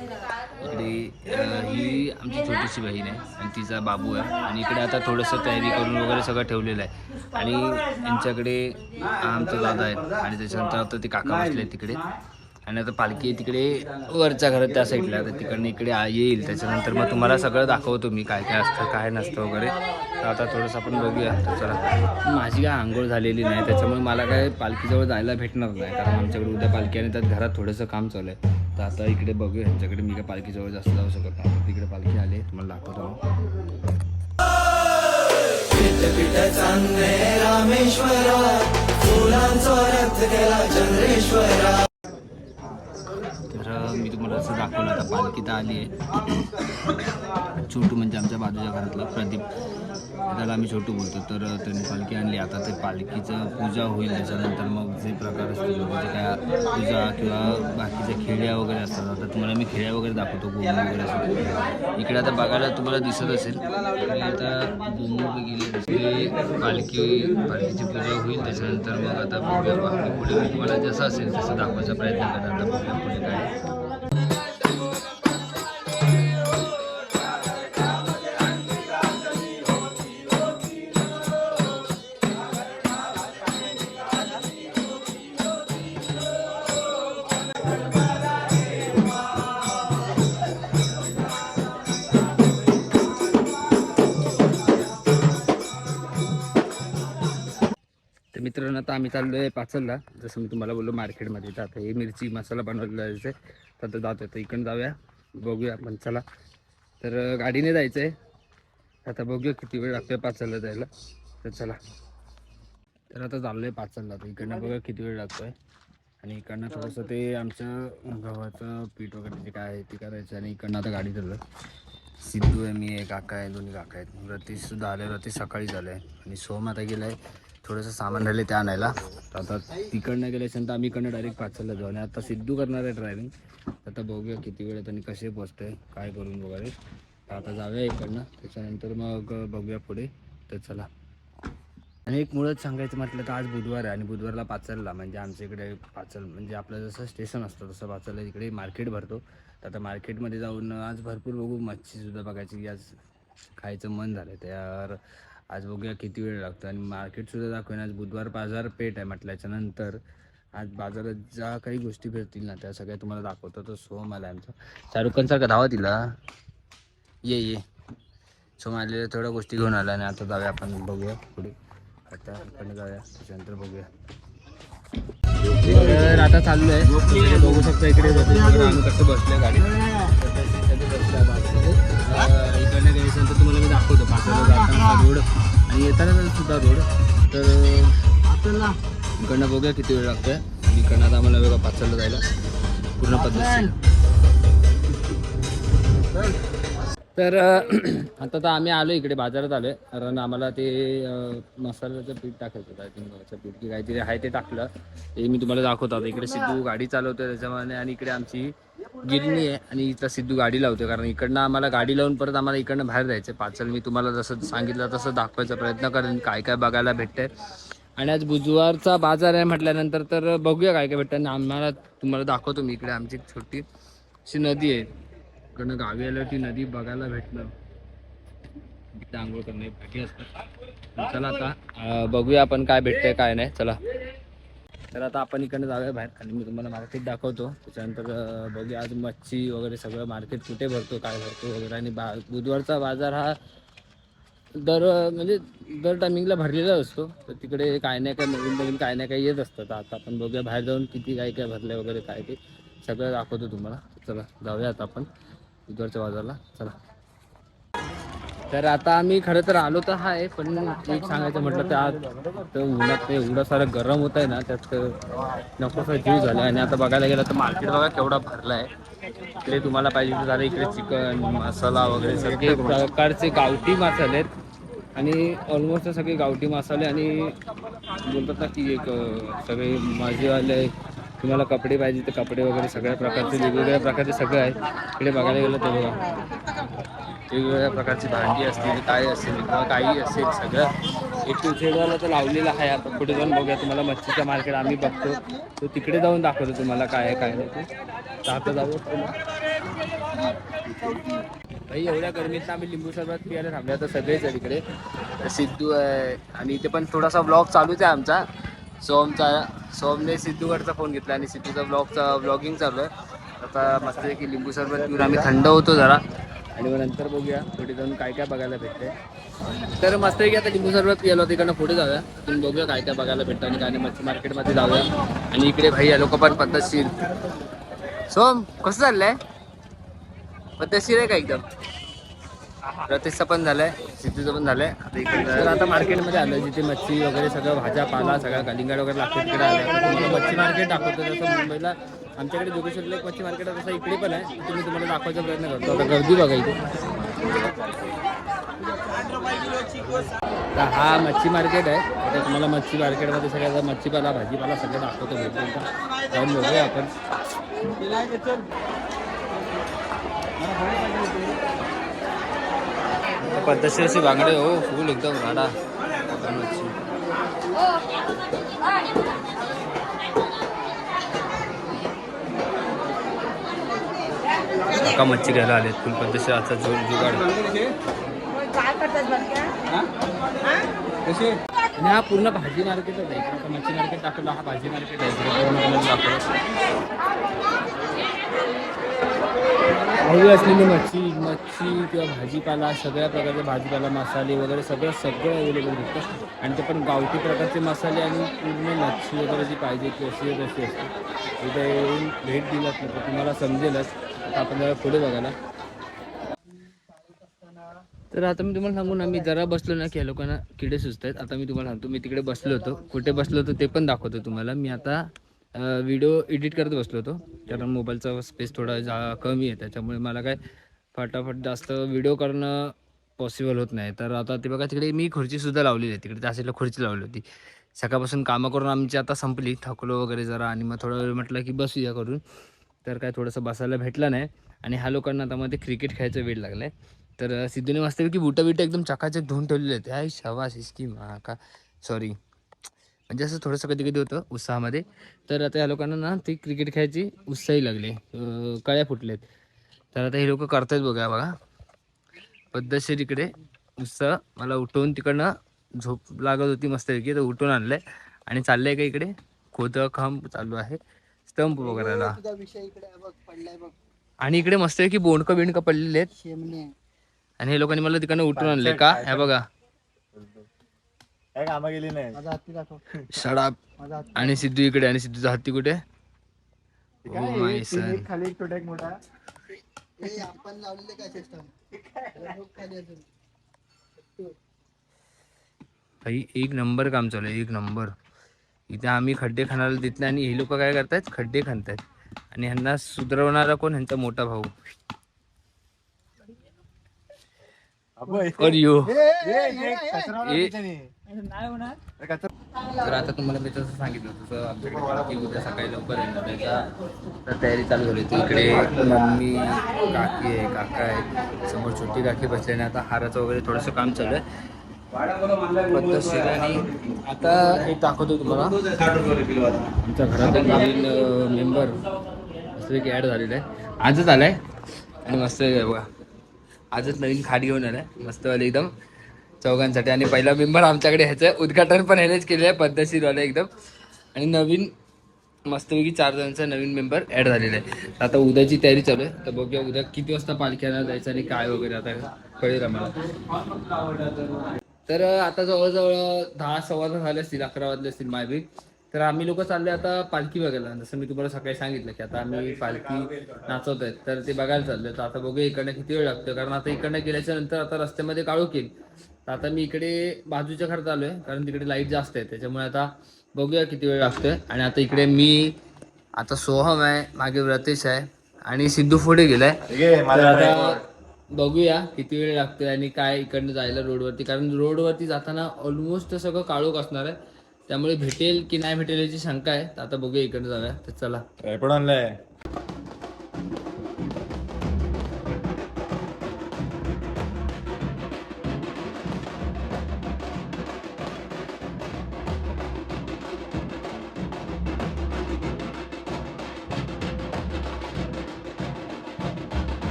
ही आमची छोटीशी बहीण आहे आणि तिचा बाबू आहे. आणि इकडे आता थोडंसं तयारी करून वगैरे सगळं ठेवलेलं आहे. आणि यांच्याकडे आमचा दादा आहे आणि त्याच्यानंतर आता ते काका बसले आहेत तिकडे. आणि आता पालखी तिकडे वरच्या घरात त्या साईडला, तर तिकडनं इकडे येईल. त्याच्यानंतर मग तुम्हाला सगळं दाखवतो मी काय काय असतं काय नसतं वगैरे. तर आता थोडंसं आपण बघूया. तर चला, माझी काय आंघोळ झालेली नाही त्याच्यामुळे मला काय पालखीजवळ जायला भेटणार नाही, कारण आमच्याकडे उद्या पालखी आणि त्यात घरात थोडंसं काम चालू आहे. तर आता इकडे बघूया ह्यांच्याकडे. मी काय पालखीजवळ जास्त जाऊ शकत नाही. आता तिकडे पालखी आली, तुम्हाला दाखवतो. तर मी तुम्हाला असं दाखवलं. आता पालखी तर आली आहे. छोटू म्हणजे आमच्या बाजूच्या घरातला प्रदीप, त्याला आम्ही छोटू बोलतो. तर त्यांनी पालखी आणली. आता ते पालखीचं पूजा होईल. त्याच्यानंतर मग जे प्रकार असतील म्हणजे काय पूजा किंवा बाकीच्या खेड्या वगैरे असतात. आता तुम्हाला मी खेड्या वगैरे दाखवतो, गोमू वगैरे असतात इकडे. आता बघायला तुम्हाला दिसत असेल. आणि आता गोमू गेले, पालखीची पूजा होईल. त्याच्यानंतर मग आता बघूया बाकी पुढे मी तुम्हाला जसं असेल तसं दाखवायचा प्रयत्न करणार. आता बघूया पुढे काय. तर मित्रांनो, आता आम्ही चाललो आहे पाचलला. जसं मी तुम्हाला बोललो मार्केटमध्ये. तर आता हे मिरची मसाला बनवलेला जायचं आहे. तर आता जातो, तर इकडून जाऊया, बघूया आपण. चला, तर गाडीने जायचं आहे. आता बघूया किती वेळ लागतोय पाचलला जायला. तर चला, तर आता चाललो आहे पाचलला. तर इकडनं बघा किती वेळ लागतो आहे. आणि इकडनं थोडंसं ते आमचं गव्हाचं पीठ वगैरे जे काय आहे ते करायचं. आणि इकडनं आता गाडी चाललं. सिद्धू आहे, मी आहे, काका आहे, दोन्ही काका आहेत. रतीशसुद्धा आले. रतीश सकाळी झालं आहे. आणि सोम आता गेलं आहे, थोडंसं सामान राहिले ते आणायला. तर आता तिकडनं गेल्याच्यानंतर आम्ही इकडनं डायरेक्ट पाचलला जाऊ. आणि आता सिद्धू करणार आहे ड्रायव्हिंग. आता बघूया किती वेळ आणि कसे पोचते काय करून वगैरे. तर आता जाऊया इकडनं, त्याच्यानंतर मग बघूया पुढे. तर चला. आणि एक मुळात सांगायचं म्हटलं तर आज बुधवार आहे. आणि बुधवारला पाचलला म्हणजे आमच्या इकडे पाचल म्हणजे आपलं जसं स्टेशन असतं तसं पाचलला इकडे मार्केट भरतो. तर आता मार्केटमध्ये जाऊन आज भरपूर बघू. मच्छीसुद्धा बघायची आज खायचं मन झालं. तर आज बघूया किती वेळ लागतो. आणि मार्केटसुद्धा दाखवेन. आज बुधवार बाजारपेठ आहे म्हटल्याच्यानंतर आज बाजारात ज्या काही गोष्टी भेटतील ना त्या सगळ्या तुम्हाला दाखवतो. तो सोम आला आमचा. शाहरुख खानसारखा धावा तिला ये सोम आलेल्या थोड्या गोष्टी घेऊन आला. आणि आता जाऊया आपण, बघूया पुढे. आता इकडे जाऊया, त्याच्यानंतर बघूया. तर आता चाललो आहे. बघू शकता इकडे आम्ही कसं बसलो गाडी. इकडनं गेल्यानंतर तुम्हाला मी दाखवतो पाचला जाताना रोड आणि येताना सुद्धा रोड. तर इकडनं बघूया किती वेळ लागतोय. आणि इकडनं आता आम्हाला वेगळं पाचला जायला पूर्ण पद्धत. तर आता तर आम्ही आलो इकडे बाजारात आलो आहे. कारण आम्हाला ते मसाल्याचं पीठ टाकायचं होतं. आय थिंक गव्हाचं पीठ की काहीतरी आहे ते टाकलं. ते मी तुम्हाला दाखवतो. आता इकडे सिद्धू गाडी चालवतोय त्याच्यामुळे. आणि इकडे आमची गिरणी आहे आणि इथं सिद्धू गाडी लावतोय. कारण इकडनं आम्हाला गाडी लावून परत आम्हाला इकडनं बाहेर जायचं आहे. पाचल मी तुम्हाला जसं सांगितलं तसं दाखवायचा प्रयत्न करेन काय काय बघायला भेटतंय. आणि आज बुधवारचा बाजार आहे म्हटल्यानंतर तर बघूया काय काय भेटतं. आणि आम्हाला तुम्हाला दाखवतो मी. इकडे आमची छोटी अशी नदी आहे. इकडनं गावी आलं ती नदी बघायला भेटलं. इथे आंघोळ करणे बाकी असतात. चला आता बघूया आपण काय भेटतंय काय नाही. चला, तर आता आपण इकडनं जाऊया बाहेर. आणि मी तुम्हाला मार्केट दाखवतो. त्याच्यानंतर बघूया आज मच्छी वगैरे सगळं मार्केट कुठे भरतो काय भरतो वगैरे. आणि बुधवारचा बाजार हा दर टायमिंगला भरलेला असतो. तर तिकडे काय नाही काय नवीन काय नाही काय येत असतं. तर आता आपण बघूया बाहेर जाऊन किती काय काय भरले वगैरे काय ते सगळं दाखवतो तुम्हाला. चला जाऊया आता आपण बुधवारच्या बाजारला. चला, तर आता आम्ही खरं तर आलो तर आहे. पण एक सांगायचं म्हटलं तर उन्हात एवढं सारं गरम होत आहे ना, त्यात नकोसा जीव झाला. आणि आता बघायला गेलं तर मार्केट बघा केवढा भरला आहे. इकडे तुम्हाला पाहिजे झालं इकडे चिकन मसाला वगैरे सगळे प्रकारचे गावठी मसाले आहेत. आणि ऑलमोस्ट सगळे गावठी मसाले. आणि बोलतात ना की एक सगळे माझेवाले तुम्हाला कपडे पाहिजे तर कपडे वगैरे सगळ्या प्रकारचे वेगवेगळ्या प्रकारचे सगळं आहे. इकडे बघायला गेलं तर बघा वेगवेगळ्या प्रकारची भांडी असतील काय असेल किंवा काही असेल सगळं A to Z वाला तर लावलेला आहे. आता पुढे जाऊन बघूया. तुम्हाला मच्छीचं मार्केट आम्ही बघतो, तो तिकडे जाऊन दाखवतो तुम्हाला काय आहे काय नाही ते. तर आता जाऊ भाई. एवढ्या गरमीत आम्ही लिंबू सरबत पियाला थांबले. आता सगळेच आहे तिकडे. सिद्धू आहे आणि इथे पण थोडासा ब्लॉग चालूच आहे आमचा. सोमने सिद्धूकडचा फोन घेतला आणि सिद्धूचा ब्लॉगिंग चालू आहे. आता मस्त आहे की लिंबू सरबत पिऊन आम्ही थंड होतो जरा आणि मग नंतर बघूया पुढे जाऊन काय काय बघायला भेटते. तर मस्त आहे की आता लिंबू सरबत पियाला तिकडनं पुढे जाऊया. तुम्ही बघूया काय काय बघायला भेटतं आणि काय नाही. मच्छी मार्केटमध्ये जाऊया. आणि इकडे भाई या लोक पण पद्धतशीर. सोम कसं चाललंय? पद्धतशीर आहे का एकदम? रतीशचं पण झालंय, सिद्धूचं पण झालंय. आता इकडे तर आता मार्केटमध्ये आलं जिथे मच्छी वगैरे सगळं भाज्या पाला सगळं कलिंगड वगैरे लागतं तिकडे आलं. आता तुम्हाला मच्छी मार्केट दाखवतो. जसं मुंबईला आमच्याकडे जोगेश्वरीला एक मच्छी मार्केट आहे तसं इकडे पण आहे. तिथे मी तुम्हाला दाखवायचा प्रयत्न करतो. आता गर्दी बघा इथे. तर हा मच्छी मार्केट आहे. आता तुम्हाला मच्छी मार्केटमध्ये सगळ्या मच्छीपाला भाजीपाला सगळं दाखवतो भेटतो. जाऊन बघूया आपण. पद्धतशीर अशी बांगडे हो फुल एकदम गाडा का मच्छी घ्यायला आले फुल पद्धतशीर असा जुगाड. आणि हा पूर्ण भाजी मार्केटच आहे. आता मच्छी मार्केट दाखवलं हा भाजी मार्केट आहे. हवी असलेली मच्छी किंवा भाजीपाला सगळ्या प्रकारचे भाजीपाला मसाले वगैरे सगळं अवेलेबल भेटतं. आणि ते पण गावठी प्रकारचे मसाले आणि पूर्ण मच्छी वगैरे जी पाहिजे ती अशी असते. इथे येऊन भेट दिलात ना तर तुम्हाला समजेलच. आता आपण जरा पुढे बघायला. तर आता मी तुम्हाला सांगू ना मी जरा बसलो ना की या लोकांना किडे सुचत आहेत. आता मी तुम्हाला सांगतो मी तिकडे बसलो होतो. कुठे बसलो होतो ते पण दाखवतो तुम्हाला. मी आता व्हिडिओ एडिट करत बसलो होतो कारण मोबाईलचा स्पेस थोडा कमी आहे. त्याच्यामुळे मला काय फटाफट जास्त व्हिडिओ करणं पॉसिबल होत नाही. तर आता ते बघा तिकडे मी खुर्चीसुद्धा लावलेली आहे. तिकडे त्या साईडला खुर्ची लावली होती. सकाळपासून कामं करून आमची आता संपली. थकलो वगैरे जरा आणि मग थोडा वेळ म्हटलं की बसूया करून. तर काय थोडंसं बसायला भेटलं नाही. आणि ह्या लोकांना आता मध्ये क्रिकेट खेळायचा वेळ लागला आहे. तर सिद्धूने मस्तपैकी बुटं एकदम चकाचक धुवून ठेवलेले आहेत. ह्या शवास इसकी मा का सॉरी म्हणजे असं थोडंसं कधी कधी होतं उत्साहामध्ये. तर आता या लोकांना ना ती क्रिकेट खेळायची उत्साही लागली. कळ्या फुटलेत. तर आता हे लोक करतायत बघा पद्धतशीर इकडे उत्साह. मला उठवून तिकडनं झोप लागत होती मस्तपैकी तर उठून आणलंय आणि चाललंय का इकडे खोदकाम चालू आहे स्टंप वगैरेला. आणि इकडे मस्तपैकी बोंडकं पडलेले आहेत. आणि हे लोकांनी मला तिकडनं उठून आणले का हे बघा कामा गेली नाही. शडाप. आणि सिद्धू इकडे आणि सिद्धूचा हत्ती कुठे? खाली छोटा एक मोठा आपण लावलेले काय सिस्टम भाई एक नंबर काम चालू आहे. एक नंबर. इथे आम्ही खड्डे खाणारा देत नाही आणि हे लोक काय करतायत खड्डे खाणतायत. आणि ह्यांना सुधारवणारा कोण? ह्यांचा मोठा भाऊ. और यो तर आता तुम्हाला मी तसं सांगितलं तसं आमच्याकडे उद्या सकाळी लवकर येणार त्याचा तयारी चालू झाली. तर इकडे मम्मी काकी आहे काका आहे समोर छोटी काकी बसल्याने आता हाराचं वगैरे थोडंसं काम चालू आहे पद्धतशीर. आणि आता एक दाखवतो तुम्हाला आमच्या घरातील नवीन मेंबर मस्त की ॲड झालेला आहे. आजच आलाय आणि मस्त बघा आजच नवीन खाट घेऊन आलाय मस्तवाले एकदम चौघांसाठी. आणि पहिला मेंबर आमच्याकडे ह्याचं उद्घाटन पण ह्यानेच केलेलं आहे पद्धतशीरवालं एकदम. आणि नवीन मस्तपैकी 4 जणांचा नवीन मेंबर ॲड झालेला आहे. आता उद्याची तयारी चालू आहे. तर बघूया उद्या किती वाजता पालख्याला जायचं आणि काय वगैरे आता कळेल आम्हाला. तर आता जवळजवळ 10-10:15 झाले असतील 11 वाजले असतील मायबी. तर आम्ही लोक चालले आता पालखी बघायला. जसं मी तुम्हाला सकाळी सांगितलं की आता आम्ही पालखी नाचवत आहेत तर ते बघायला चाललं. तर आता बघूया इकडनं किती वेळ लागतो कारण आता इकडनं गेल्याच्या नंतर आता रस्त्यामध्ये काळोख येईल. तर आता मी इकडे बाजूच्या घरात आलो आहे कारण तिकडे लाईट जास्त आहे त्याच्यामुळे आता बघूया किती वेळ लागतोय. आणि आता इकडे मी आता सोहम आहे मागे रतीश आहे आणि सिद्धू पुढे गेलाय. तर आता बघूया किती वेळ लागतोय आणि काय इकडनं जायला रोडवरती कारण रोडवरती जाताना ऑलमोस्ट सगळं काळोख असणार आहे त्यामुळे भेटेल की नाही भेटेल याची शंका आहे. तर आता बघूया इकडनं जाऊया. तर चला पण आणलंय.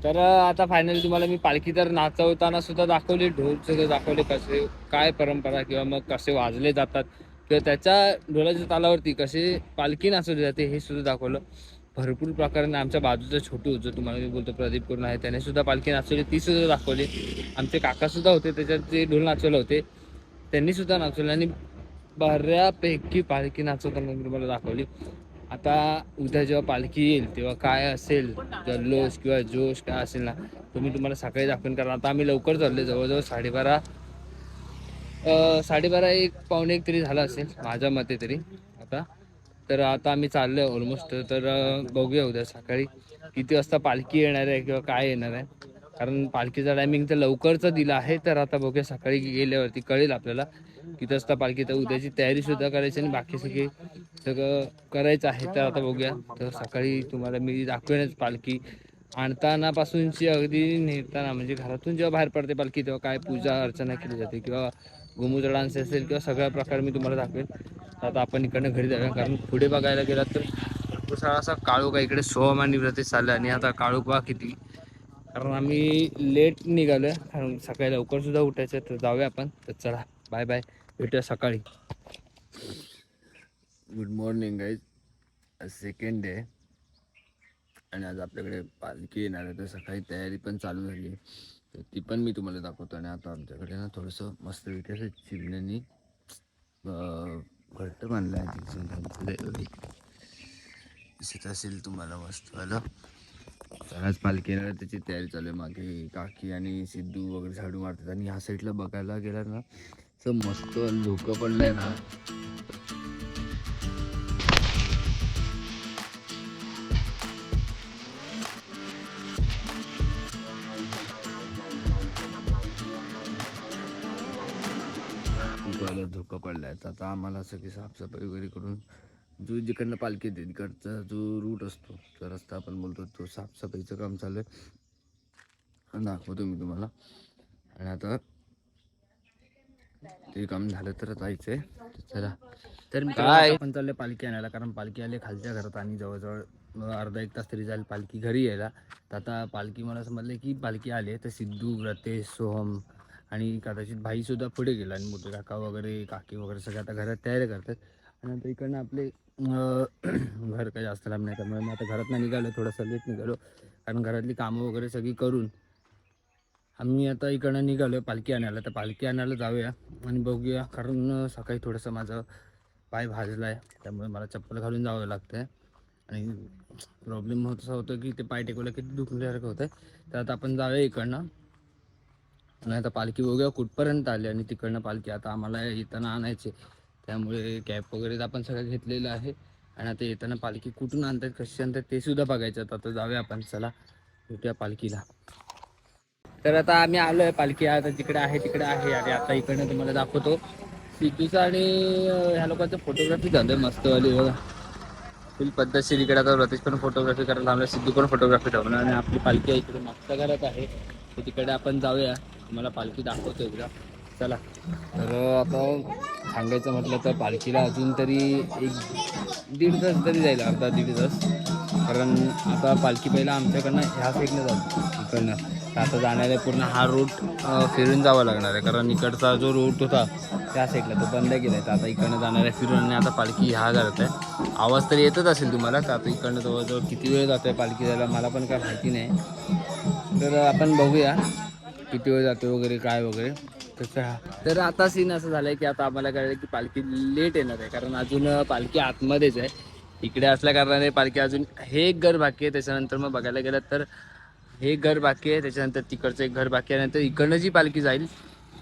तर आता फायनली तुम्हाला मी पालखी तर नाचवताना सुद्धा दाखवली, ढोल सुद्धा दाखवले, कसे काय परंपरा किंवा मग कसे वाजले जातात किंवा त्याच्या ढोलाच्या तालावरती कसे पालखी नाचवली जाते हे सुद्धा दाखवलं. भरपूर प्रकाराने आमच्या बाजूचं छोटू जो तुम्हाला मी बोलतो प्रदीप करून आहे त्याने सुद्धा पालखी नाचवली, ती सुद्धा दाखवली. आमचे काका सुद्धा होते त्याच्यात जे ढोल नाचवले होते त्यांनी सुद्धा नाचवले आणि बऱ्यापैकी पालखी नाचवताना मी तुम्हाला दाखवली. आता उद्या जेव्हा पालखी येईल तेव्हा काय असेल जल्लोष किंवा जोश काय असेल ना तो मी तुम्हाला सकाळी दाखवेन. कारण आता आम्ही लवकर चालले, जवळजवळ 12:30 एक पावणे एक तरी झाला असेल माझ्या मते तरी आता. तर आता आम्ही चाललोय ऑलमोस्ट. तर बघूया उद्या सकाळी किती वाजता पालखी येणार आहे किंवा काय येणार आहे. कारण पालखीचा टायमिंग तर लवकरचा दिला आहे. तर आता बघूया सकाळी गेल्यावरती कळेल आपल्याला किती वाजता पालखी. तर उद्याची तयारी सुद्धा करायची आणि बाकी सगळं करायचं आहे. तर आता बघूया. तर सकाळी तुम्हाला मी दाखवेनच पालखी आणताना पासूनची अगदी नेताना, म्हणजे घरातून जेव्हा बाहेर पडते पालखी तेव्हा काय पूजा अर्चना केली जाते किंवा गोमूत्र डान्स असेल किंवा सगळ्या प्रकार मी तुम्हाला दाखवेन. आता आपण इकडनं घरी जाऊया. कारण पुढे बघायला गेला तर भरपूर सारा असा काळोखा इकडे सोहम आणि व्रते चाललं आणि आता काळोखा किती. कारण आम्ही लेट निघालोय, कारण सकाळी लवकर सुद्धा उठायचं. तर जाऊया आपण. तर चला बाय बाय, भेटूया सकाळी. Good morning guys. Second day आणि आज आपल्याकडे पालखी येणार आहे. तर सकाळी तयारी पण चालू झाली तर ती पण मी तुम्हाला दाखवतो. आणि आता आमच्याकडे ना थोडंसं मस्त विकास चिमण्यांनी घट्ट बांधलं आहे. दिसत असेल तुम्हाला मस्त आलं. तर आज पालखी येणार त्याची तयारी चालू आहे. मागे काकी आणि सिद्धू वगैरे झाडू मारतात आणि ह्या साईडला बघायला गेला ना असं मस्त धोकं पडलंय ना. धोका पडलाय. तर आता आम्हाला सगळी साफसफाई वगैरे करून जो जिकडनं पालखी येते तिकडचा जो रूट असतो तो रस्ता आपण बोलतो तो साफसफाईचं काम चालू आहे. दाखवतो मी तुम्हाला. आणि आता ते काम झालं तर जायचंय. चला तर मी काय आपण चाललंय पालखी आणायला. कारण पालखी आली खालच्या घरात आणि जवळजवळ अर्धा एक तास तरी जाईल पालखी घरी यायला. तर आता पालखी मला समजलं की पालखी आली आहे. तर सिद्धू व्रते सोहम आणि कदाचित भाईसुद्धा पुढे गेला आणि मोठे काका वगैरे काकी वगैरे सगळे आता घरात तयारी करतात. आणि नंतर इकडनं आपले घर काही जास्त लांब नाही त्यामुळे मी आता घरात नाही निघालो, थोडंसं लेट निघालो. कारण घरातली कामं वगैरे सगळी करून आम्ही आता इकडनं निघालो आहे पालखी आणायला. तर पालखी आणायला जाऊया आणि बघूया. कारण सकाळी थोडंसं माझं पाय भाजला आहे त्यामुळे मला चप्पल घालून जावं लागतं आहे. आणि प्रॉब्लेम असं होतं की ते पाय टेकवलं की दुखल्यासारखं होतं आहे. तर आता आपण जाऊया इकडनं आणि आता पालखी बघूया कुठपर्यंत आली. आणि तिकडनं पालखी आता आम्हाला येताना आणायची त्यामुळे कॅब वगैरे आपण सगळं घेतलेलं आहे. आणि आता येताना पालखी कुठून आणतात कशी आणतात ते सुद्धा बघायचं. आता जाऊया आपण. चला भेटूया पालखीला. तर आता आम्ही आलो आहे पालखी आता तिकडे आहे आणि आता इकडनं तुम्हाला दाखवतो सिद्धूचा आणि ह्या लोकांचं फोटोग्राफी झालं आहे मस्तवाली बघा. फुल पद्धतशीर इकडे आता रतीश पण फोटोग्राफी करायला आम्हाला सिद्धू पण फोटोग्राफी ठेवणार. आणि आपली पालखी इकडे मागच्या घरात आहे तर तिकडे आपण जाऊया. तुम्हाला पालखी दाखवतो एकदा. चला. तर आता सांगायचं म्हटलं तर पालखीला अजून तरी 1-1.5 तास तरी जाईल, अर्धा 1.5 तास. कारण आता पालखी पहिला आमच्याकडनं ह्या साईडनं जातो इकडनं. तर आता जाण्याला पूर्ण हा रूट फिरून जावं लागणार आहे. कारण इकडचा जो रूट होता त्या साईडला तो बंद केला आहे. तर आता इकडनं जाणार आहे फिरून. आणि आता पालखी ह्या करत आहे. आवाज तरी येतच असेल तुम्हाला. तर आता इकडनं जवळजवळ किती वेळ जातो आहे पालखी जायला मला पण काय माहिती नाही. तर आपण बघूया किती वेळ जातो वगैरे काय वगैरे. तर आता सीन असं झालंय की आता आम्हाला कळलं की पालखी लेट येणार आहे, कारण अजून पालखी आतमध्येच आहे. इकडे असल्या कारणाने पालखी अजून हे एक घर बाकी आहे. त्याच्यानंतर मग बघायला गेलं तर हे घर बाकी आहे, त्याच्यानंतर तिकडचं एक घर बाकी आहे. नंतर इकडनं जी पालखी जाईल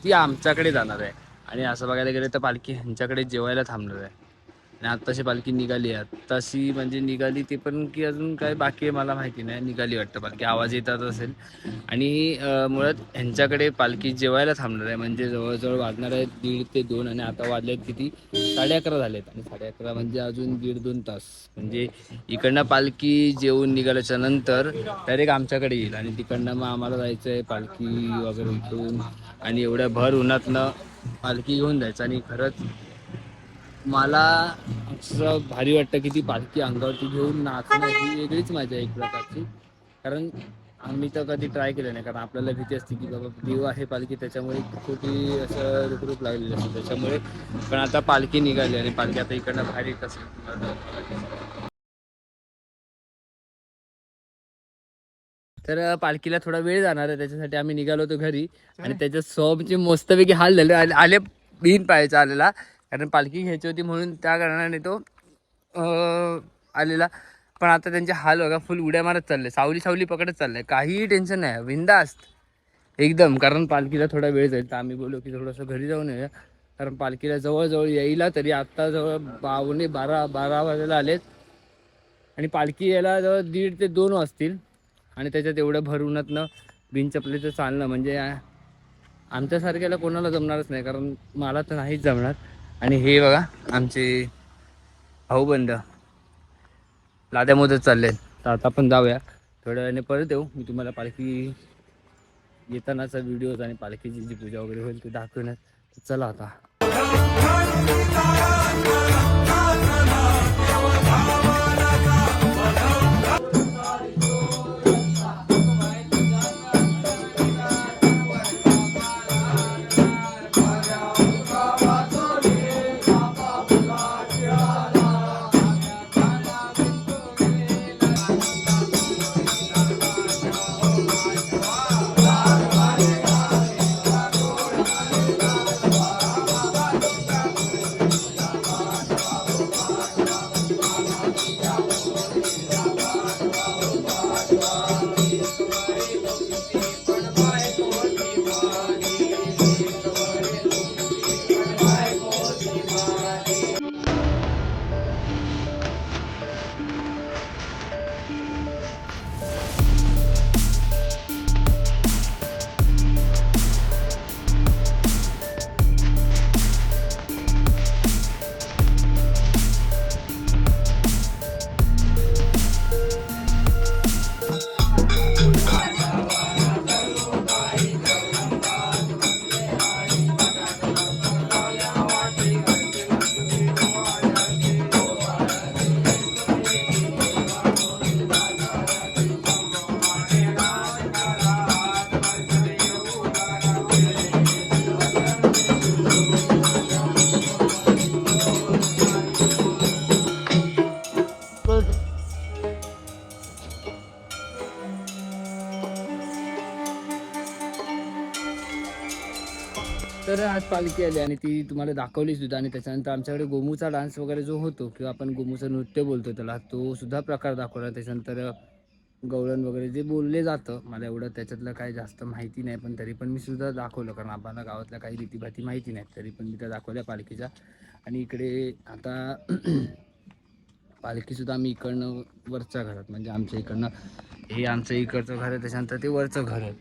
ती आमच्याकडे जाणार आहे. आणि असं बघायला गेलं तर पालखी ह्यांच्याकडे जेवायला थांबणार आहे. आणि आत्ताशी पालखी निघाली आहे. आत्ताशी म्हणजे निघाली ते पण की अजून काय बाकी आहे मला माहिती नाही. निघाली वाटतं पालखी, आवाज येतात असेल. आणि मुळात ह्यांच्याकडे पालखी जेवायला थांबणार आहे. म्हणजे जवळजवळ वाजणार आहे 1:30 ते 2. आणि आता वाजलेत किती, 11:30 झालेत. आणि 11:30 म्हणजे अजून 1.5-2 तास. म्हणजे इकडनं पालखी जेवून निघाल्याच्या नंतर डायरेक्ट आमच्याकडे येईल. आणि तिकडनं मग आम्हाला जायचं आहे पालखी वगैरे उठून. आणि एवढ्या भर उन्हातनं पालखी घेऊन जायचं. आणि खरंच मला असं भारी वाटतं की ती पालखी अंगावरती घेऊन नाचणं ही वेगळीच मजा आहे एक प्रकारची. कारण आम्ही तर कधी ट्राय केलं नाही, कारण आपल्याला भीती असते की बाबा देव आहे पालखी, त्याच्यामुळे छोटी असं रुखरूप लागलेली असते त्याच्यामुळे. पण आता पालखी निघाली आणि पालखी आता इकडनं बाहेर येत असेल. तर पालखीला थोडा वेळ जाणार आहे, त्याच्यासाठी आम्ही निघालो होतो घरी. आणि त्याच्या सोबचे मस्तपैकी हाल झाले. आले बिन पाहायचा आलेला, कारण पालखी घ्यायची होती म्हणून त्या कारणाने तो आलेला. पण आता त्यांचे हाल बघा, फुल उड्या मारत चालले, सावली सावली पकडत चाललंय, काहीही टेन्शन नाही, बिंदास्त एकदम. कारण पालखीला थोडा वेळ जाईल, तर आम्ही बोललो की थोडंसं घरी जाऊन येऊया. कारण पालखीला जवळजवळ यायला तरी आत्ता जवळ 12 वाजायला आलेत. आणि पालखी यायला जवळ 1:30 ते 2 वाजतील. आणि त्याच्यात एवढं भर उन्हातनं बिन चपलीचं चालणं म्हणजे आमच्यासारख्याला कोणाला जमणारच नाही, कारण मला तर नाहीच जमणार. आणि हे बघा आमचे भाऊबंद लाद्या मोदत चालले. तर आता आपण जाऊया, थोड्या वेळाने परत येऊ. मी तुम्हाला पालखी येतानाचा व्हिडिओज आणि पालखीची जी पूजा वगैरे होईल ते दाखवण्यात. चला आता. तर आज पालखी आली आणि ती तुम्हाला दाखवली सुद्धा. आणि त्याच्यानंतर आमच्याकडे गोमूचा डान्स वगैरे जो होतो, किंवा आपण गोमूचं नृत्य बोलतो त्याला, तो सुद्धा प्रकार दाखवला. त्याच्यानंतर गवळण वगैरे जे बोलले जातं, मला एवढं त्याच्यातलं काही जास्त माहिती नाही, पण तरी पण मी सुद्धा दाखवलं, कारण आम्हाला गावातल्या काही रीतीभाती माहिती नाही, तरी पण मी त्या दाखवल्या पालखीच्या. आणि इकडे आता पालखीसुद्धा आम्ही इकडनं वरच्या घरात, म्हणजे आमच्या इकडनं हे आमचं इकडचं घर आहे, त्याच्यानंतर ते वरचं घर आहे.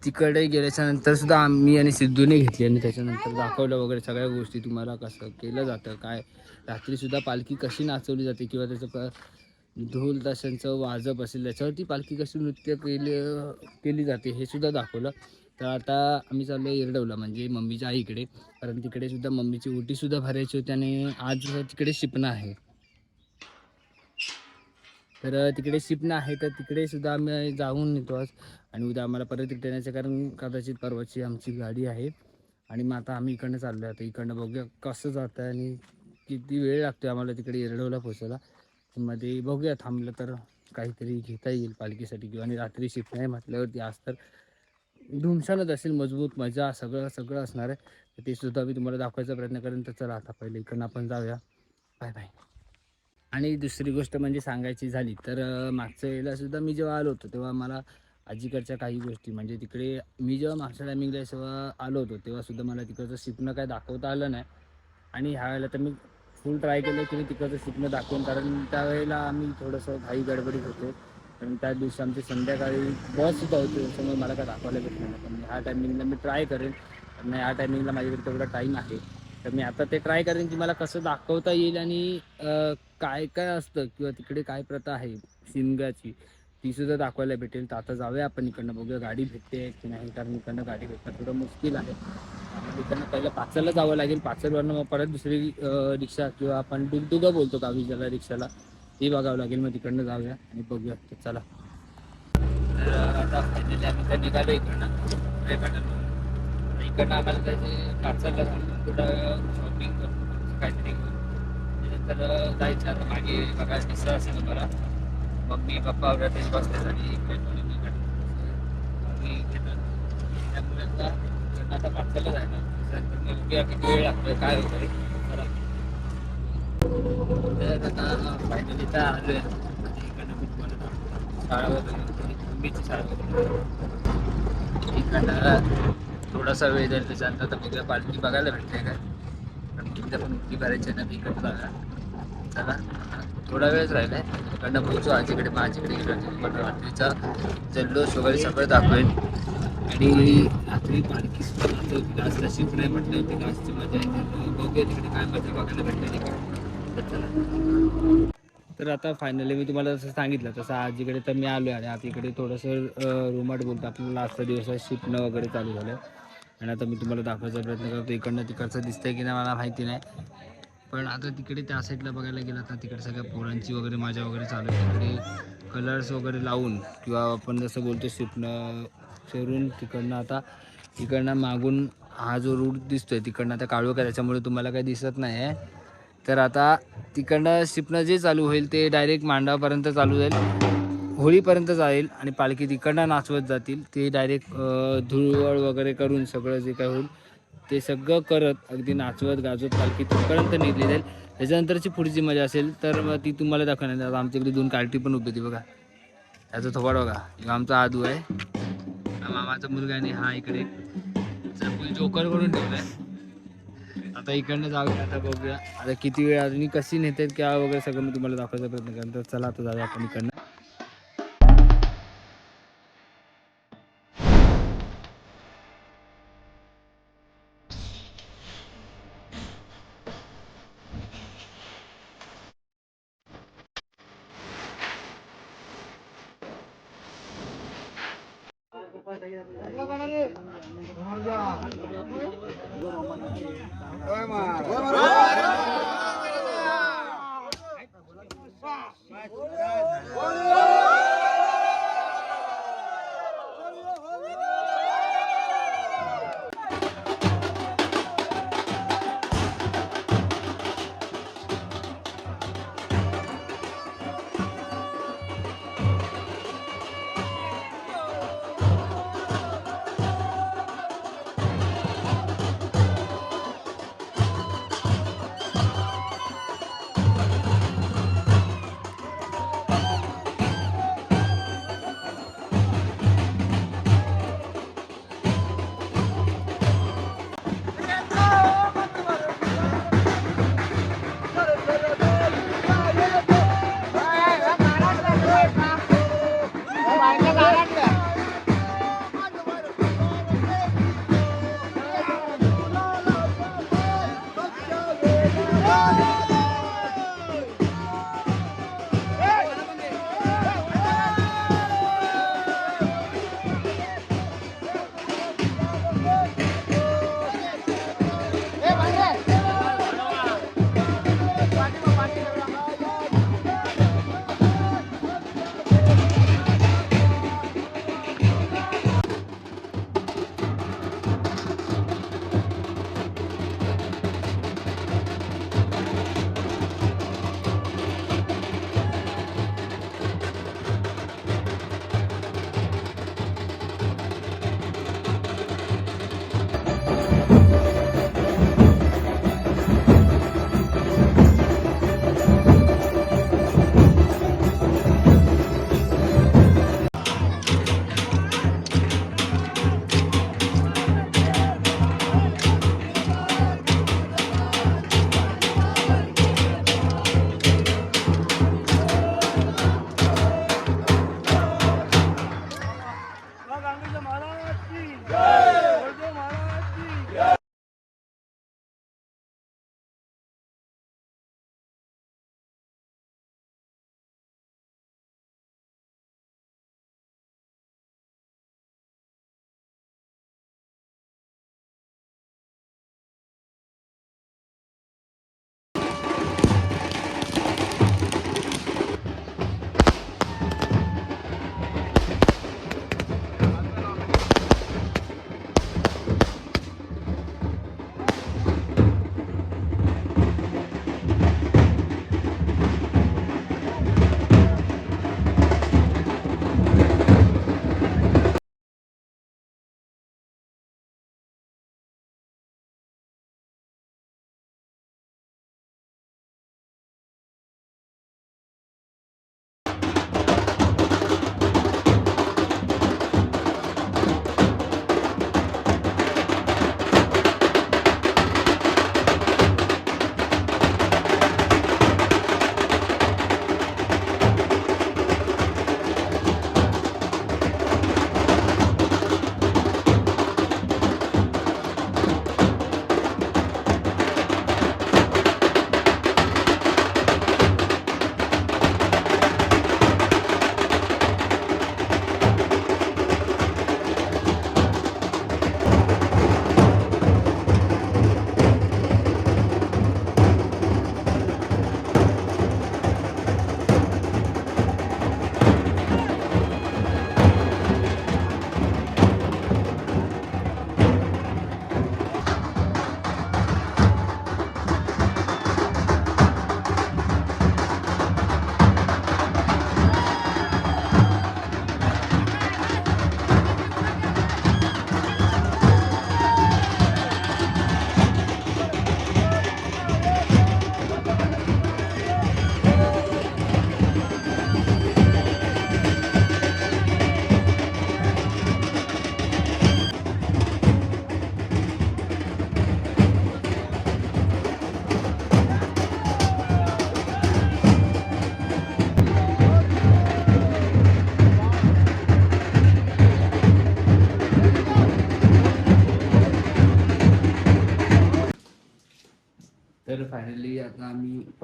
तिकडे गेल्याच्या नंतर सुद्धा आम्ही आणि सिद्धूने घेतली. आणि त्याच्यानंतर दाखवलं वगैरे सगळ्या गोष्टी, तुम्हाला कसं केलं जातं, काय रात्रीसुद्धा पालखी कशी नाचवली जाते, किंवा त्याचं ढोल ताशांचं वाजप असेल त्याच्यावरती पालखी कशी नृत्य केली जाते हे सुद्धा दाखवलं. तर आता आम्ही चाललो येरडवला, म्हणजे मम्मीच्या आईकडे, कारण तिकडे सुद्धा मम्मीची ओटीसुद्धा भरायची होती. आणि आज तिकडे शिपणं आहे, तर तिकडे शिपणं आहे, तर तिकडे सुद्धा आम्ही जाऊन येतो आज. आणि उद्या आम्हाला परत तिकडे येण्याचं, कारण कदाचित परवाची आमची गाडी आहे. आणि मग आता आम्ही इकडनं चाललो आहे. आता इकडनं बघूया कसं जातं आहे आणि किती वेळ लागतो आम्हाला तिकडे येरडवला पोचायला. मध्ये बघूया, थांबलं तर काहीतरी घेता येईल पालखीसाठी किंवा. आणि रात्री शिपणं आहे म्हटल्यावरती आज तर धुमशानच असेल, मजबूत मजा सगळं सगळं असणार आहे. तर ते सुद्धा मी तुम्हाला दाखवायचा प्रयत्न करेन. तर चला आता पहिले इकडनं आपण जाऊया. Bye bye. आणि दुसरी गोष्ट म्हणजे सांगायची झाली तर मागच्या वेळेला सुद्धा मी जेव्हा आलो होतो तेव्हा मला आजीकडच्या काही गोष्टी म्हणजे तिकडे मी जेव्हा मागच्या टायमिंगला जेव्हा आलो होतो तेव्हा सुद्धा मला तिकडचं शिकणं काय दाखवता आलं नाही. आणि ह्या वेळेला तर मी फुल ट्राय केलं की मी तिकडचं शिकणं दाखवून, कारण त्यावेळेला आम्ही थोडंसं घाई गडबडीत होतो. कारण त्या दिवशी आमची संध्याकाळी बससुद्धा होती, त्याच्यामुळे मला काय दाखवायला भेटलं नाही. पण ह्या टायमिंगला मी ट्राय करेन. पण ह्या टायमिंगला माझ्याकडे तेवढा टाईम आहे. तर मी आता ते ट्राय करेन की मला कसं दाखवता येईल आणि काय काय असतं किंवा तिकडे काय प्रथा आहे शिमग्याची ती सुद्धा दाखवायला भेटेल. तर आता जाऊया आपण इकडनं, बघूया गाडी भेटते की नाही, कारण इकडनं गाडी भेटणं थोडं मुश्किल आहे. आम्हाला इकडनं पहिलं पाचलला जावं लागेल. पाचलवरनं मग परत दुसरी रिक्षा किंवा आपण डुगडुगा बोलतो गावी ज्याला रिक्षाला, ती बघावं लागेल. मग तिकडनं जाऊया आणि बघूया. तर चला. तर आता फायनली आम्ही तर निघालो इकडनं आम्हाला त्याचे पाचलला थांबून थोडं शॉपिंग करून काहीतरी त्यानंतर जायचं. आता मागे बघायला दिसलं असेल मला मम्मी पप्पा वगैरे बसले आणि त्यामुळे आता पाचला जायला त्यानंतर बघूया किती वेळ लागतोय काय वगैरे. तर आता फायनली तर आलोय. इकडनं मी तुम्हाला दाखवतो शाळा वगैरे, मम्मीची शाळा वगैरे. इकडनं थोडासा वेळ जाईल, त्याच्यानंतर तर बघूया पालखी बघायला भेटते काय, कारण तिथे पण उलटी करायची ना. मी इकडं जागा चला थोडा वेळच राहिला आहे. इकडनं पोहोचू आजीकडे. मग आजीकडे गेलो रात्रीचा जल्लोष वगैरे सगळं दाखवेल. आणि रात्री पालखी सुद्धा नाचवती. लास्टला शिफ्ट नाही म्हटलं होती, लास्टची मजा येते. बघूया तिकडे काय मजा बघायला भेटते तिकडे. तर चला. तर आता फायनली मी तुम्हाला जसं सांगितलं तसं आजीकडे तर मी आलो आहे. आणि आता इकडे थोडंसं रुमाट बोलतो आपल्याला लास्टचा दिवस आहे, शिकणं वगैरे चालू झालं. आणि आता मी तुम्हाला दाखवायचा प्रयत्न करतो. इकडनं तिकडचं दिसतंय की नाही मला माहिती नाही, पण आता तिकडे त्या साईडला बघायला गेलं तर तिकडे सगळ्या पोरांची वगैरे मजा वगैरे चालू आहे. तिकडे कलर्स वगैरे लावून किंवा आपण जसं बोलतो शिपणं फिरून तिकडनं आता इकडनं मागून हा जो रूट दिसतोय तिकडनं आता काळोख आहे त्याच्यामुळे तुम्हाला काही दिसत नाही आहे. तर आता तिकडनं शिपणं जे चालू होईल ते डायरेक्ट मांडापर्यंत चालू जाईल, होळीपर्यंत जाईल. आणि पालखी तिकडनं नाचवत जातील. ते डायरेक्ट धुळवड वगैरे करून सगळं जे काय होईल ते सगळं करत अगदी नाचवत गाजवत पालखी तिथपर्यंत नेली जाईल. त्याच्यानंतरची पुढची मजा असेल तर मग ती तुम्हाला दाखवण्यात. आता आमच्याकडे 2 कार्टी पण उभी होती बघा. त्याचा थोबाड बघा. हा आमचा आदू आहे, हा मामाचा मुलगा. आणि हा इकडे जोकर करून ठेवलाय. आता इकडनं जाऊया. आता बघूया आता किती वेळ अजून कशी नेतात क्या वगैरे सगळं मी तुम्हाला दाखवायचा प्रयत्न करेन. तर चला आता जाऊया आपण इकडनं.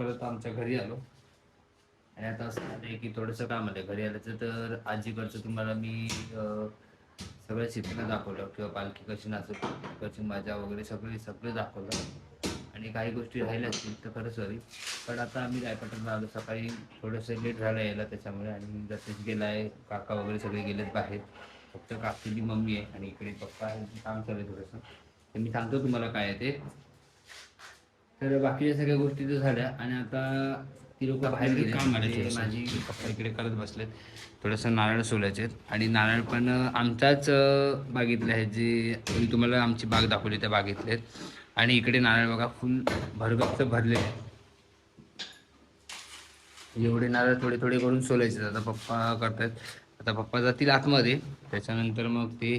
परत आमच्या घरी आलो. आणि आता असं झालंय की थोडंसं काम आलं घरी आल्याचं, तर आजीकडचं तुम्हाला मी सगळं चित्र दाखवलं किंवा पालखी कशी नाचत होती, कशी मजा वगैरे सगळं दाखवलं. आणि काही गोष्टी राहिल्या असतील तर खरं सॉरी. पण आता आम्ही रायपाटणला आलो, सकाळी थोडंसं लेट झालं यायला त्याच्यामुळे. आणि जसेच गेलाय काका वगैरे सगळे गेलेत बाहेर, फक्त काकीची मम्मी आहे आणि इकडे पप्पा आहे, काम चालू आहे थोडंसं. तर मी सांगतो तुम्हाला काय आहे ते. तर बाकीच्या सगळ्या गोष्टी तर झाल्या आणि आता ती लोक बाहेर गेले. काम आले, माझी पप्पा इकडे करत बसलेत, थोडंसं नारळ सोलायचे आहेत. आणि नारळ पण आमच्याच बागेतले आहेत, जे मी तुम्हाला आमची बाग दाखवली त्या बागेतले आहेत. आणि इकडे नारळ बघा फुल भरगच्च भरले आहेत. एवढे नारळ थोडे थोडे करून सोलायचे. आता पप्पा करतात. आता पप्पा जातील आतमध्ये, त्याच्यानंतर मग ते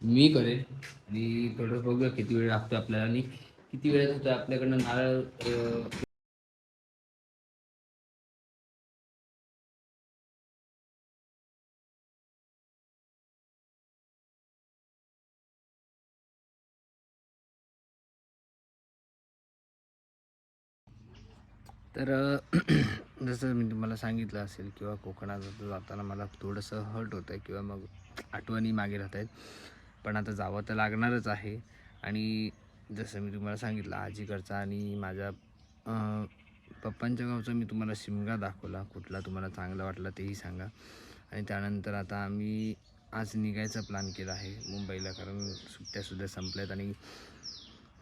मी करेन. आणि थोडं बघूया किती वेळ लागतो आपल्याला आणि किती वेळात होतं आपल्याकडनं नारळ तर जसं मी तुम्हाला सांगितलं असेल किंवा कोकणात जाताना मला थोडंसं हर्ट होतं आहे किंवा मग आठवणी मागे राहत आहेत. पण आता जावं तर लागणारच आहे. आणि जसं मी तुम्हाला सांगितलं आजीकडचा आणि माझ्या पप्पांच्या गावचा मी तुम्हाला शिमगा दाखवला. कुठला तुम्हाला चांगला वाटला तेही सांगा. आणि त्यानंतर आता आम्ही आज निघायचा प्लॅन केला आहे मुंबईला, कारण सुट्ट्यासुद्धा संपल्यात आणि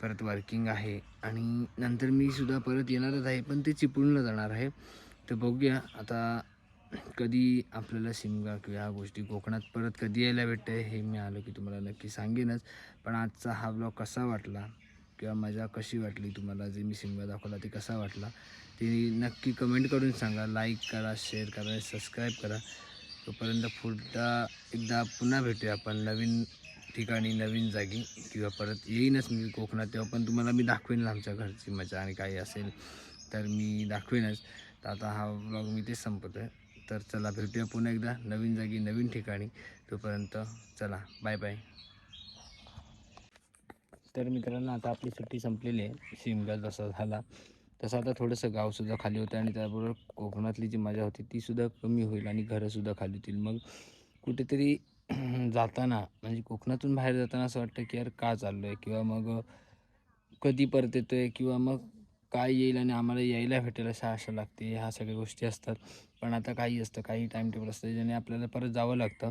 परत वर्किंग आहे. आणि नंतर मी सुद्धा परत येणारच आहे, पण ते चिपळूणला जाणार आहे. तर बघूया आता कधी आपल्याला शिमगा किंवा ह्या गोष्टी कोकणात परत कधी यायला भेटते, हे मी आलो की तुम्हाला नक्की सांगेनच. पण आजचा हा ब्लॉग कसा वाटला किंवा मजा कशी वाटली तुम्हाला, जे मी शिमगा दाखवला ते कसा वाटला ते नक्की कमेंट करून सांगा. लाईक करा, शेअर करा, सबस्क्राईब करा. तोपर्यंत एकदा पुन्हा भेटूया आपण नवीन ठिकाणी, नवीन जागी, किंवा परत येईनच मी कोकणात, तेव्हा पण तुम्हाला मी दाखवेन आमच्या घरची मजा. आणि काही असेल तर मी दाखवेनच. तर आता हा व्लॉग मी तेच संपवतो आहे. तर चला भेटूया पुन्हा एकदा नवीन जागी, नवीन ठिकाणी. तोपर्यंत चला, बाय बाय. तर मित्रांनो, आता आपली सुट्टी संपलेली आहे. शिमगा जसा झाला तसं आता थोडंसं गावसुद्धा खाली होतं आणि त्याबरोबर कोकणातली जी मजा होती तीसुद्धा कमी होईल आणि घरंसुद्धा खाली होतील. मग कुठेतरी जाताना म्हणजे कोकणातून बाहेर जाताना असं वाटतं की यार का चाललो आहे, किंवा मग कधी परत येतो आहे, किंवा मग काय येईल आणि आम्हाला यायला भेटेल अशा आशा लागते. ह्या सगळ्या गोष्टी असतात. पण आता काही असतं, काही टाईम टेबल असतं ज्याने आपल्याला परत जावं लागतं.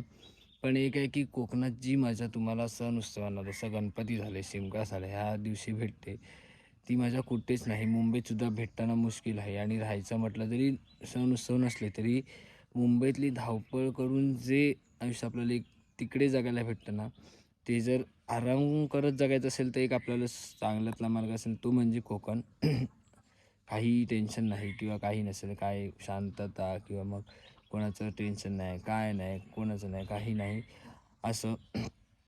पण एक आहे की कोकणात जी मजा तुम्हाला सण उत्सवांना, जसं गणपती झाले, शिमगा झाला, ह्या दिवशी भेटते ती मजा कुठेच नाही. मुंबईतसुद्धा भेटताना मुश्किल आहे. आणि राहायचं म्हटलं तरी सण उत्सव नसले तरी मुंबईतली धावपळ करून जे आयुष्य आपल्याला एक तिकडे जगायला भेटतं ना, ते जर आराम करत जगायचं असेल तर एक आपल्याला चांगल्यातला मार्ग असेल तो म्हणजे कोकण. काही टेन्शन नाही किंवा काही नसेल, काय शांतता किंवा मग कोणाचं टेन्शन नाही, काय नाही, कोणाचं नाही, काही नाही असं.